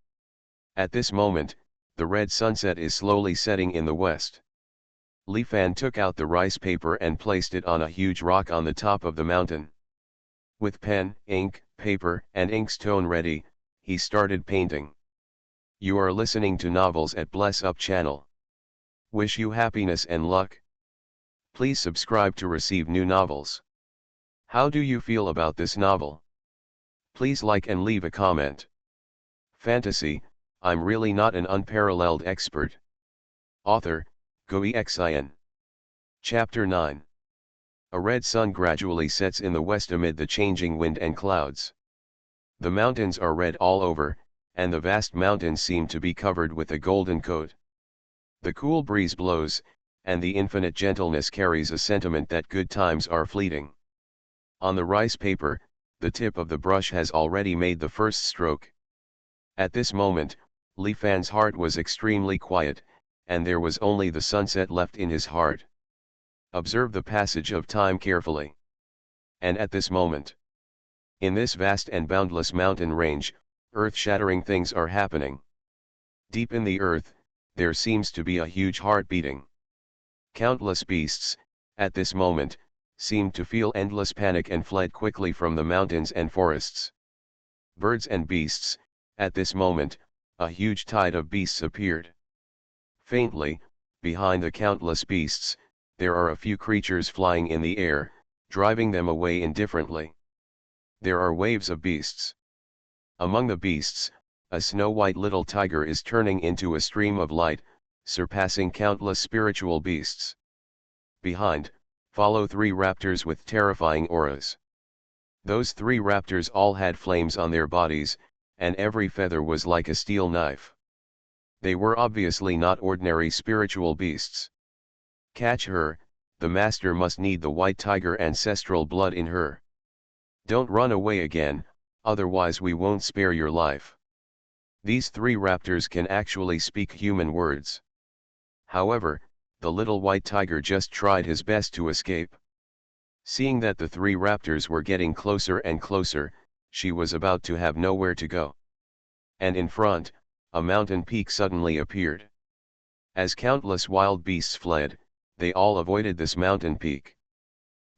At this moment, the red sunset is slowly setting in the west. Li Fan took out the rice paper and placed it on a huge rock on the top of the mountain. With pen, ink, paper, and inkstone ready, he started painting. You are listening to Novels at Bless Up channel. Wish you happiness and luck. Please subscribe to receive new novels. How do you feel about this novel? Please like and leave a comment. Fantasy, I'm really not an unparalleled expert. Author, Xuanhuan. Chapter 9. A red sun gradually sets in the west amid the changing wind and clouds. The mountains are red all over, and the vast mountains seem to be covered with a golden coat. The cool breeze blows, and the infinite gentleness carries a sentiment that good times are fleeting. On the rice paper, the tip of the brush has already made the first stroke. At this moment, Li Fan's heart was extremely quiet, and there was only the sunset left in his heart. Observe the passage of time carefully. And at this moment, in this vast and boundless mountain range, earth-shattering things are happening. Deep in the earth, there seems to be a huge heart beating. Countless beasts, at this moment, seemed to feel endless panic and fled quickly from the mountains and forests. Birds and beasts, at this moment, a huge tide of beasts appeared. Faintly, behind the countless beasts, there are a few creatures flying in the air, driving them away indifferently. There are waves of beasts. Among the beasts, a snow-white little tiger is turning into a stream of light, surpassing countless spiritual beasts. Behind, follow 3 raptors with terrifying auras. Those three raptors all had flames on their bodies, and every feather was like a steel knife. They were obviously not ordinary spiritual beasts. Catch her, the master must need the white tiger ancestral blood in her. Don't run away again, otherwise we won't spare your life. These three raptors can actually speak human words. However, the little white tiger just tried his best to escape. Seeing that the three raptors were getting closer and closer, she was about to have nowhere to go. And in front, a mountain peak suddenly appeared. As countless wild beasts fled, they all avoided this mountain peak.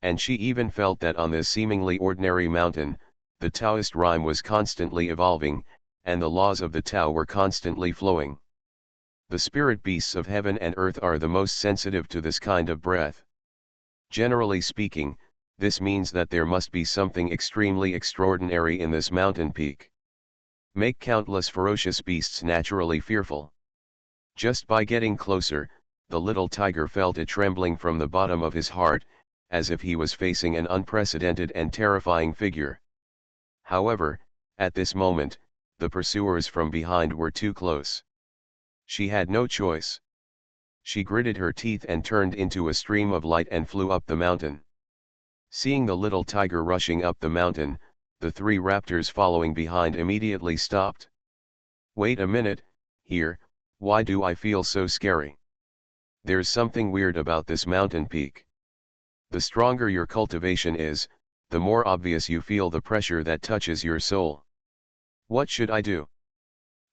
And she even felt that on this seemingly ordinary mountain, the Taoist rhyme was constantly evolving, and the laws of the Tao were constantly flowing. The spirit beasts of heaven and earth are the most sensitive to this kind of breath. Generally speaking, this means that there must be something extremely extraordinary in this mountain peak. Make countless ferocious beasts naturally fearful. Just by getting closer, the little tiger felt a trembling from the bottom of his heart, as if he was facing an unprecedented and terrifying figure. However, at this moment, the pursuers from behind were too close. She had no choice. She gritted her teeth and turned into a stream of light and flew up the mountain. Seeing the little tiger rushing up the mountain, the three raptors following behind immediately stopped. Wait a minute, here, why do I feel so scary? There's something weird about this mountain peak. The stronger your cultivation is, the more obvious you feel the pressure that touches your soul. What should I do?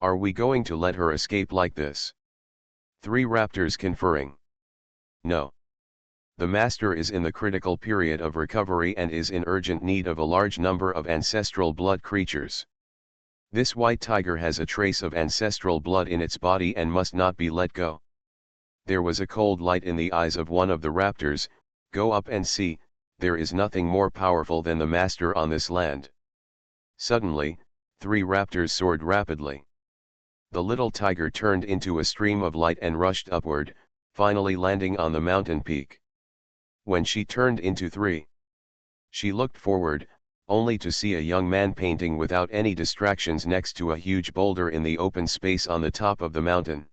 Are we going to let her escape like this? Three raptors conferring. No. The master is in the critical period of recovery and is in urgent need of a large number of ancestral blood creatures. This white tiger has a trace of ancestral blood in its body and must not be let go. There was a cold light in the eyes of one of the raptors. Go up and see, there is nothing more powerful than the master on this land. Suddenly, three raptors soared rapidly. The little tiger turned into a stream of light and rushed upward, finally landing on the mountain peak. When she turned into three, she looked forward, only to see a young man painting without any distractions next to a huge boulder in the open space on the top of the mountain.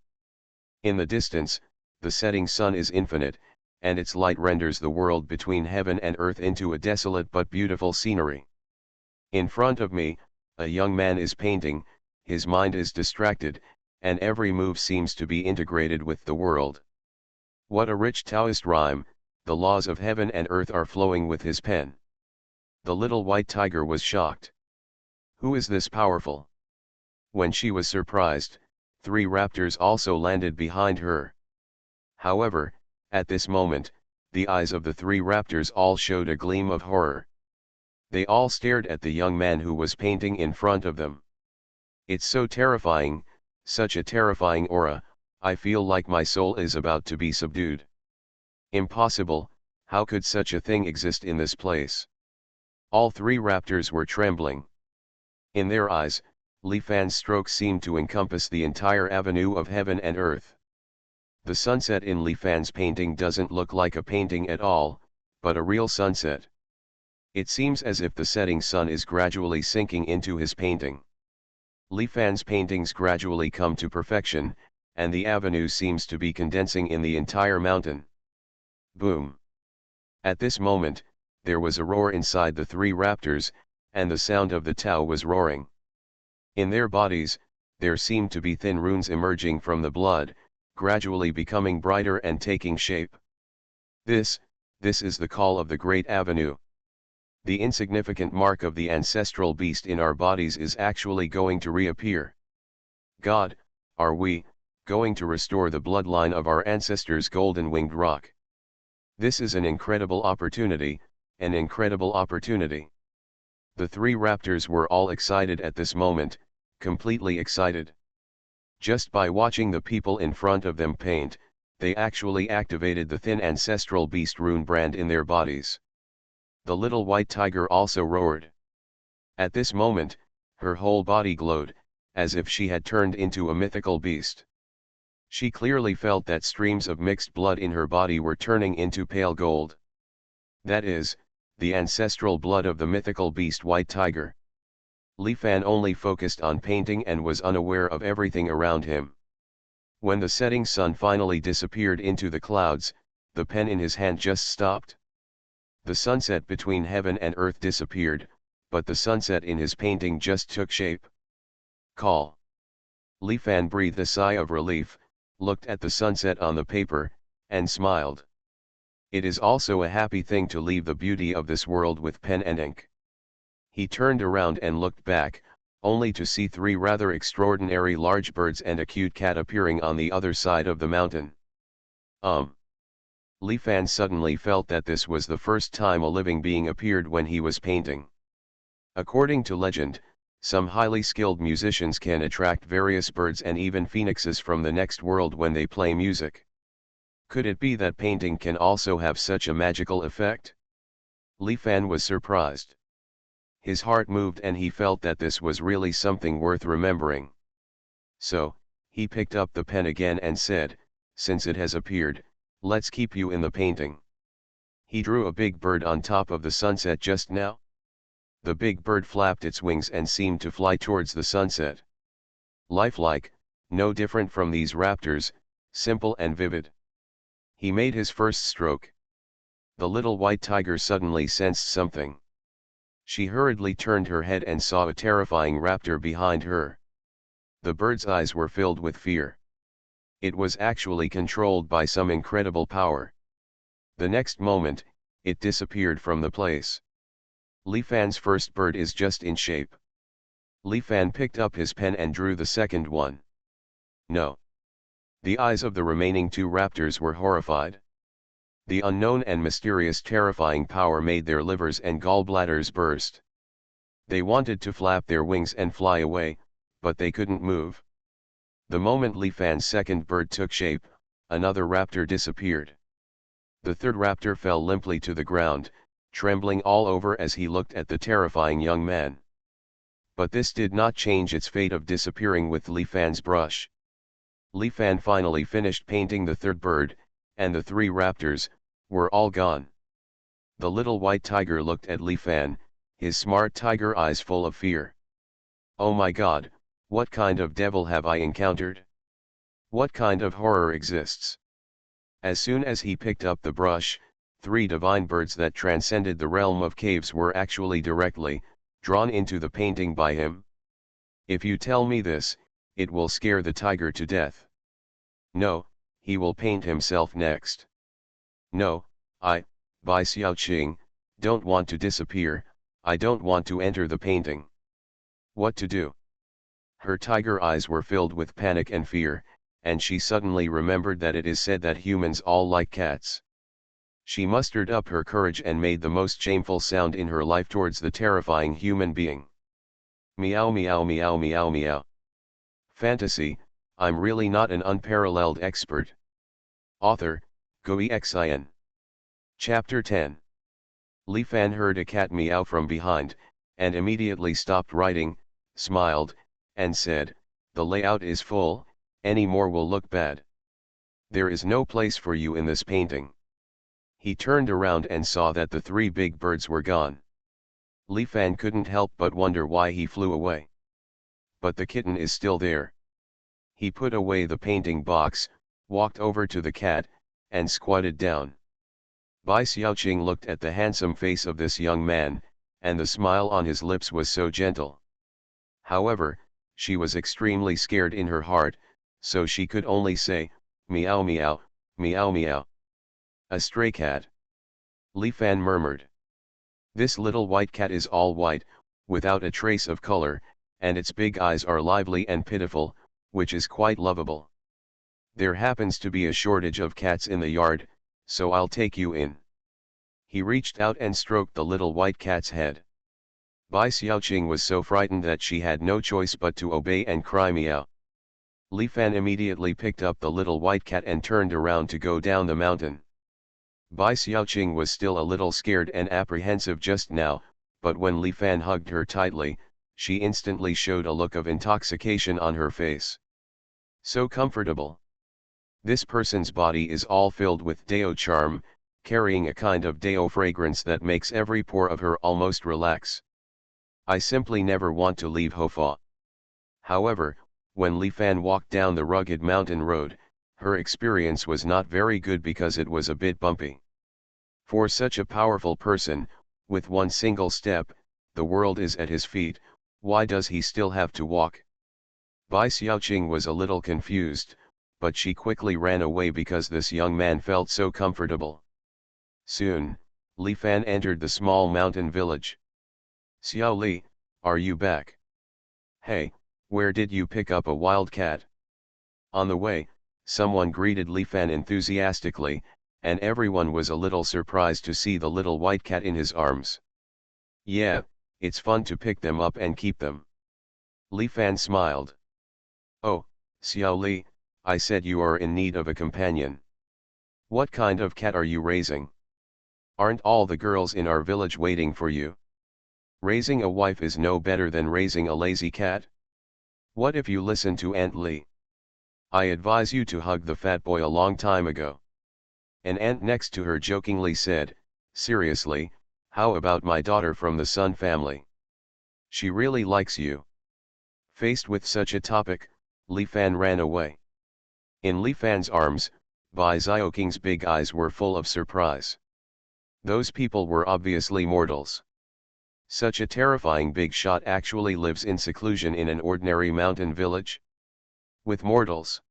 In the distance, the setting sun is infinite, and its light renders the world between heaven and earth into a desolate but beautiful scenery. In front of me, a young man is painting, his mind is distracted, and every move seems to be integrated with the world. What a rich Taoist rhyme, the laws of heaven and earth are flowing with his pen. The little white tiger was shocked. Who is this powerful? When she was surprised, three raptors also landed behind her. However, at this moment, the eyes of the three raptors all showed a gleam of horror. They all stared at the young man who was painting in front of them. It's so terrifying, such a terrifying aura, I feel like my soul is about to be subdued. Impossible, how could such a thing exist in this place? All three raptors were trembling. In their eyes, Li Fan's strokes seemed to encompass the entire avenue of heaven and earth. The sunset in Li Fan's painting doesn't look like a painting at all, but a real sunset. It seems as if the setting sun is gradually sinking into his painting. Li Fan's paintings gradually come to perfection, and the avenue seems to be condensing in the entire mountain. Boom! At this moment, there was a roar inside the three raptors, and the sound of the Tao was roaring. In their bodies, there seemed to be thin runes emerging from the blood, gradually becoming brighter and taking shape. This is the call of the Great Avenue. The insignificant mark of the ancestral beast in our bodies is actually going to reappear. God, are we going to restore the bloodline of our ancestors' golden-winged rock? This is an incredible opportunity, an incredible opportunity. The three raptors were all excited at this moment, completely excited. Just by watching the people in front of them paint, they actually activated the thin ancestral beast rune brand in their bodies. The little white tiger also roared. At this moment, her whole body glowed, as if she had turned into a mythical beast. She clearly felt that streams of mixed blood in her body were turning into pale gold. That is, the ancestral blood of the mythical beast white tiger. Li Fan only focused on painting and was unaware of everything around him. When the setting sun finally disappeared into the clouds, the pen in his hand just stopped. The sunset between heaven and earth disappeared, but the sunset in his painting just took shape. Call. Li Fan breathed a sigh of relief, looked at the sunset on the paper, and smiled. It is also a happy thing to leave the beauty of this world with pen and ink. He turned around and looked back, only to see three rather extraordinary large birds and a cute cat appearing on the other side of the mountain. Li Fan suddenly felt that this was the first time a living being appeared when he was painting. According to legend, some highly skilled musicians can attract various birds and even phoenixes from the next world when they play music. Could it be that painting can also have such a magical effect? Li Fan was surprised. His heart moved and he felt that this was really something worth remembering. So, he picked up the pen again and said, "Since it has appeared, let's keep you in the painting." He drew a big bird on top of the sunset just now. The big bird flapped its wings and seemed to fly towards the sunset. Lifelike, no different from these raptors, simple and vivid. He made his first stroke. The little white tiger suddenly sensed something. She hurriedly turned her head and saw a terrifying raptor behind her. The bird's eyes were filled with fear. It was actually controlled by some incredible power. The next moment, it disappeared from the place. Li Fan's first bird is just in shape. Li Fan picked up his pen and drew the second one. No. The eyes of the remaining two raptors were horrified. The unknown and mysterious terrifying power made their livers and gallbladders burst. They wanted to flap their wings and fly away, but they couldn't move. The moment Li Fan's second bird took shape, another raptor disappeared. The third raptor fell limply to the ground, trembling all over as he looked at the terrifying young man. But this did not change its fate of disappearing with Li Fan's brush. Li Fan finally finished painting the third bird, and the three raptors were all gone. The little white tiger looked at Li Fan, his smart tiger eyes full of fear. "Oh my God, what kind of devil have I encountered? What kind of horror exists?" As soon as he picked up the brush, three divine birds that transcended the realm of caves were actually directly drawn into the painting by him. If you tell me this, it will scare the tiger to death. No, he will paint himself next. No, Bai Xiaoqing, don't want to disappear, I don't want to enter the painting. What to do? Her tiger eyes were filled with panic and fear, and she suddenly remembered that it is said that humans all like cats. She mustered up her courage and made the most shameful sound in her life towards the terrifying human being. Meow meow meow meow meow. Fantasy, I'm really not an unparalleled expert. Author, Xuanhuan. Chapter 10. Li Fan heard a cat meow from behind, and immediately stopped writing, smiled, and said, "The layout is full, any more will look bad. There is no place for you in this painting." He turned around and saw that the three big birds were gone. Li Fan couldn't help but wonder why he flew away. But the kitten is still there. He put away the painting box, walked over to the cat, and squatted down. Bai Xiaoqing looked at the handsome face of this young man, and the smile on his lips was so gentle. However, she was extremely scared in her heart, so she could only say, "Meow meow, meow meow." "A stray cat," Li Fan murmured. "This little white cat is all white, without a trace of color, and its big eyes are lively and pitiful, which is quite lovable. There happens to be a shortage of cats in the yard, so I'll take you in." He reached out and stroked the little white cat's head. Bai Xiaoqing was so frightened that she had no choice but to obey and cry meow. Li Fan immediately picked up the little white cat and turned around to go down the mountain. Bai Xiaoqing was still a little scared and apprehensive just now, but when Li Fan hugged her tightly, she instantly showed a look of intoxication on her face. So comfortable. This person's body is all filled with Dao charm, carrying a kind of deo fragrance that makes every pore of her almost relax. I simply never want to leave Hofa. However, when Li Fan walked down the rugged mountain road, her experience was not very good because it was a bit bumpy. For such a powerful person, with one single step, the world is at his feet. Why does he still have to walk? Bai Xiaoqing was a little confused, but she quickly ran away because this young man felt so comfortable. Soon, Li Fan entered the small mountain village. Xiao Li, are you back? Hey, where did you pick up a wild cat? On the way, someone greeted Li Fan enthusiastically, and everyone was a little surprised to see the little white cat in his arms. Yeah, it's fun to pick them up and keep them. Li Fan smiled. Oh, Xiao Li, I said you are in need of a companion. What kind of cat are you raising? Aren't all the girls in our village waiting for you? Raising a wife is no better than raising a lazy cat. What if you listen to Aunt Li? I advise you to hug the fat boy a long time ago. An ant next to her jokingly said, seriously, how about my daughter from the Sun family? She really likes you. Faced with such a topic, Li Fan ran away. In Li Fan's arms, Bai Xiaoqing's big eyes were full of surprise. Those people were obviously mortals. Such a terrifying big shot actually lives in seclusion in an ordinary mountain village? With mortals.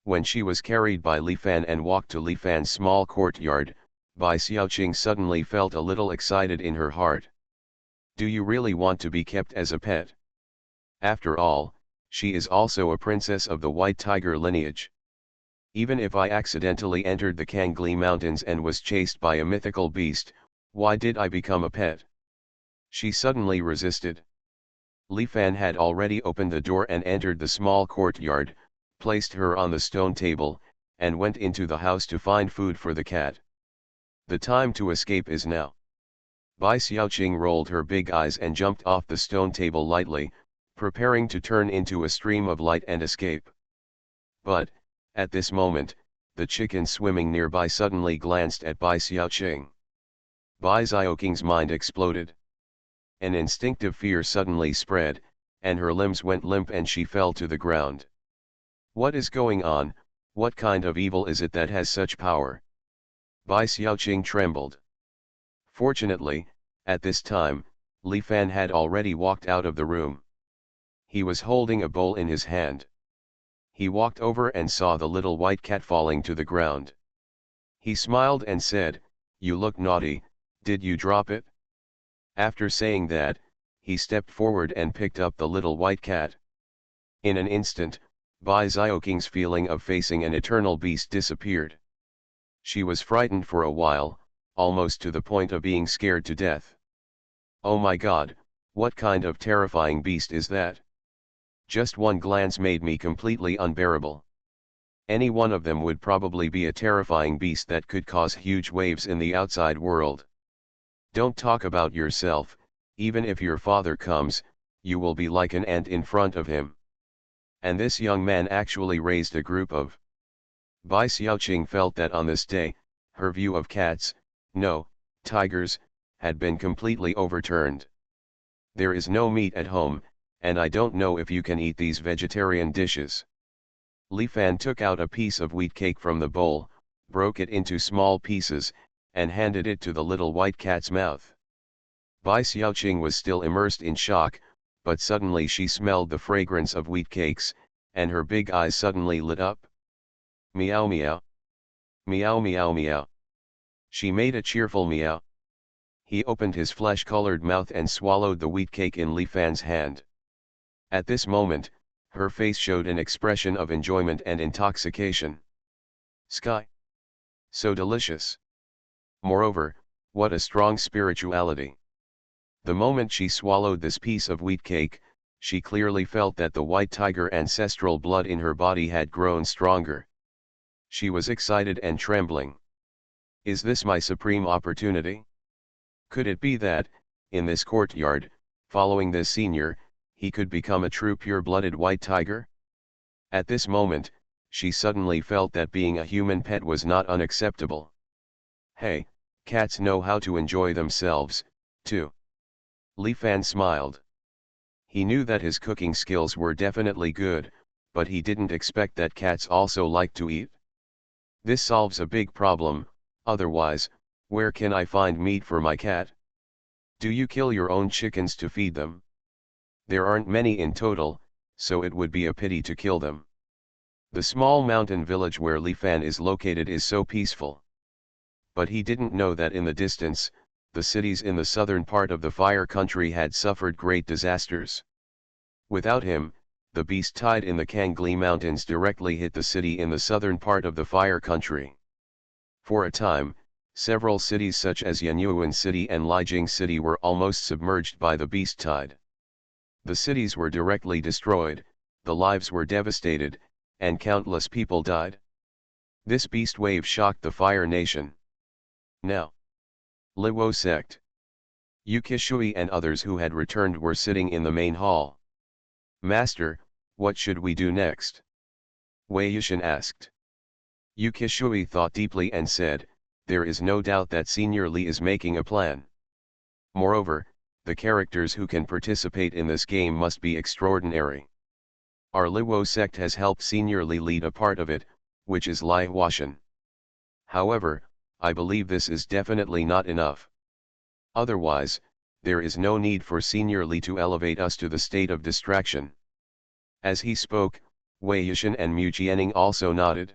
When she was carried by Li Fan and walked to Li Fan's small courtyard, Bai Xiaoqing suddenly felt a little excited in her heart. Do you really want to be kept as a pet? After all, she is also a princess of the white tiger lineage. Even if I accidentally entered the Kangli Mountains and was chased by a mythical beast, why did I become a pet? She suddenly resisted. Li Fan had already opened the door and entered the small courtyard, placed her on the stone table, and went into the house to find food for the cat. The time to escape is now. Bai Xiaoqing rolled her big eyes and jumped off the stone table lightly, preparing to turn into a stream of light and escape. But, at this moment, the chicken swimming nearby suddenly glanced at Bai Xiaoqing. Bai Xiaoqing's mind exploded. An instinctive fear suddenly spread, and her limbs went limp and she fell to the ground. What is going on? What kind of evil is it that has such power? Bai Xiaoqing trembled. Fortunately, at this time, Li Fan had already walked out of the room. He was holding a bowl in his hand. He walked over and saw the little white cat falling to the ground. He smiled and said, "You look naughty, did you drop it?" After saying that, he stepped forward and picked up the little white cat. In an instant, Bai Xiaoqing's feeling of facing an eternal beast disappeared. She was frightened for a while, almost to the point of being scared to death. Oh my God, what kind of terrifying beast is that? Just one glance made me completely unbearable. Any one of them would probably be a terrifying beast that could cause huge waves in the outside world. Don't talk about yourself, even if your father comes, you will be like an ant in front of him. And this young man actually raised a group of. Bai Xiaoqing felt that on this day, her view of cats, no, tigers, had been completely overturned. There is no meat at home, and I don't know if you can eat these vegetarian dishes. Li Fan took out a piece of wheat cake from the bowl, broke it into small pieces, and handed it to the little white cat's mouth. Bai Xiaoqing was still immersed in shock, but suddenly she smelled the fragrance of wheat cakes, and her big eyes suddenly lit up. Meow meow. Meow meow meow. She made a cheerful meow. He opened his flesh-colored mouth and swallowed the wheat cake in Li Fan's hand. At this moment, her face showed an expression of enjoyment and intoxication. Sky! So delicious! Moreover, what a strong spirituality! The moment she swallowed this piece of wheat cake, she clearly felt that the white tiger ancestral blood in her body had grown stronger. She was excited and trembling. Is this my supreme opportunity? Could it be that, in this courtyard, following this senior, he could become a true pure-blooded white tiger? At this moment, she suddenly felt that being a human pet was not unacceptable. Hey, cats know how to enjoy themselves, too. Li Fan smiled. He knew that his cooking skills were definitely good, but he didn't expect that cats also like to eat. This solves a big problem, otherwise, where can I find meat for my cat? Do you kill your own chickens to feed them? There aren't many in total, so it would be a pity to kill them. The small mountain village where Li Fan is located is so peaceful. But he didn't know that in the distance, the cities in the southern part of the fire country had suffered great disasters. Without him, the beast tide in the Kangli Mountains directly hit the city in the southern part of the fire country. For a time, several cities such as Xuanhuan City and Lijiang City were almost submerged by the beast tide. The cities were directly destroyed, the lives were devastated, and countless people died. This beast wave shocked the Fire Nation. Now, Liwo sect. Yukishui and others who had returned were sitting in the main hall. Master, what should we do next? Wei Yushin asked. Yukishui thought deeply and said, there is no doubt that Senior Li is making a plan. Moreover, the characters who can participate in this game must be extraordinary. Our Liwo sect has helped Senior Li lead a part of it, which is Lai Huashan. However, I believe this is definitely not enough. Otherwise, there is no need for Senior Li to elevate us to the state of distraction. As he spoke, Wei Yushin and Mu Jianing also nodded.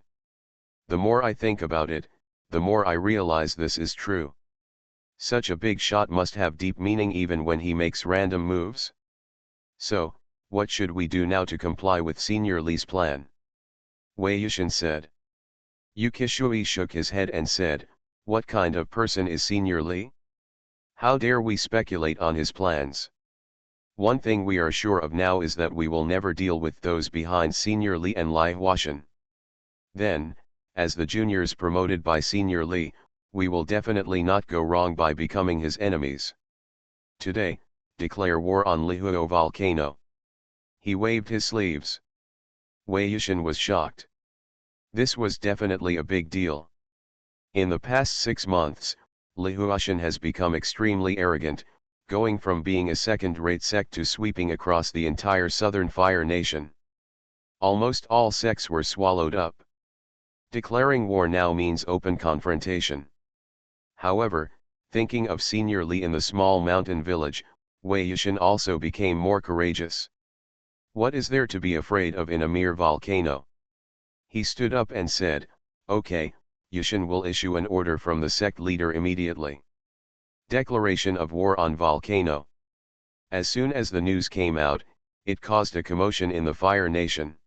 The more I think about it, the more I realize this is true. Such a big shot must have deep meaning even when he makes random moves. So, what should we do now to comply with Senior Li's plan? Wei Yushin said. Yukishui shook his head and said, what kind of person is Senior Li? How dare we speculate on his plans? One thing we are sure of now is that we will never deal with those behind Senior Li and Lai Huashan. Then, as the juniors promoted by Senior Li, we will definitely not go wrong by becoming his enemies. Today, declare war on Lihuo volcano. He waved his sleeves. Wei Yushin was shocked. This was definitely a big deal. In the past 6 months, Lihuashan has become extremely arrogant, going from being a second-rate sect to sweeping across the entire southern Fire Nation. Almost all sects were swallowed up. Declaring war now means open confrontation. However, thinking of Senior Li in the small mountain village, Wei Yushin also became more courageous. What is there to be afraid of in a mere volcano? He stood up and said, okay, Yushin will issue an order from the sect leader immediately. Declaration of war on volcano. As soon as the news came out, it caused a commotion in the Fire Nation.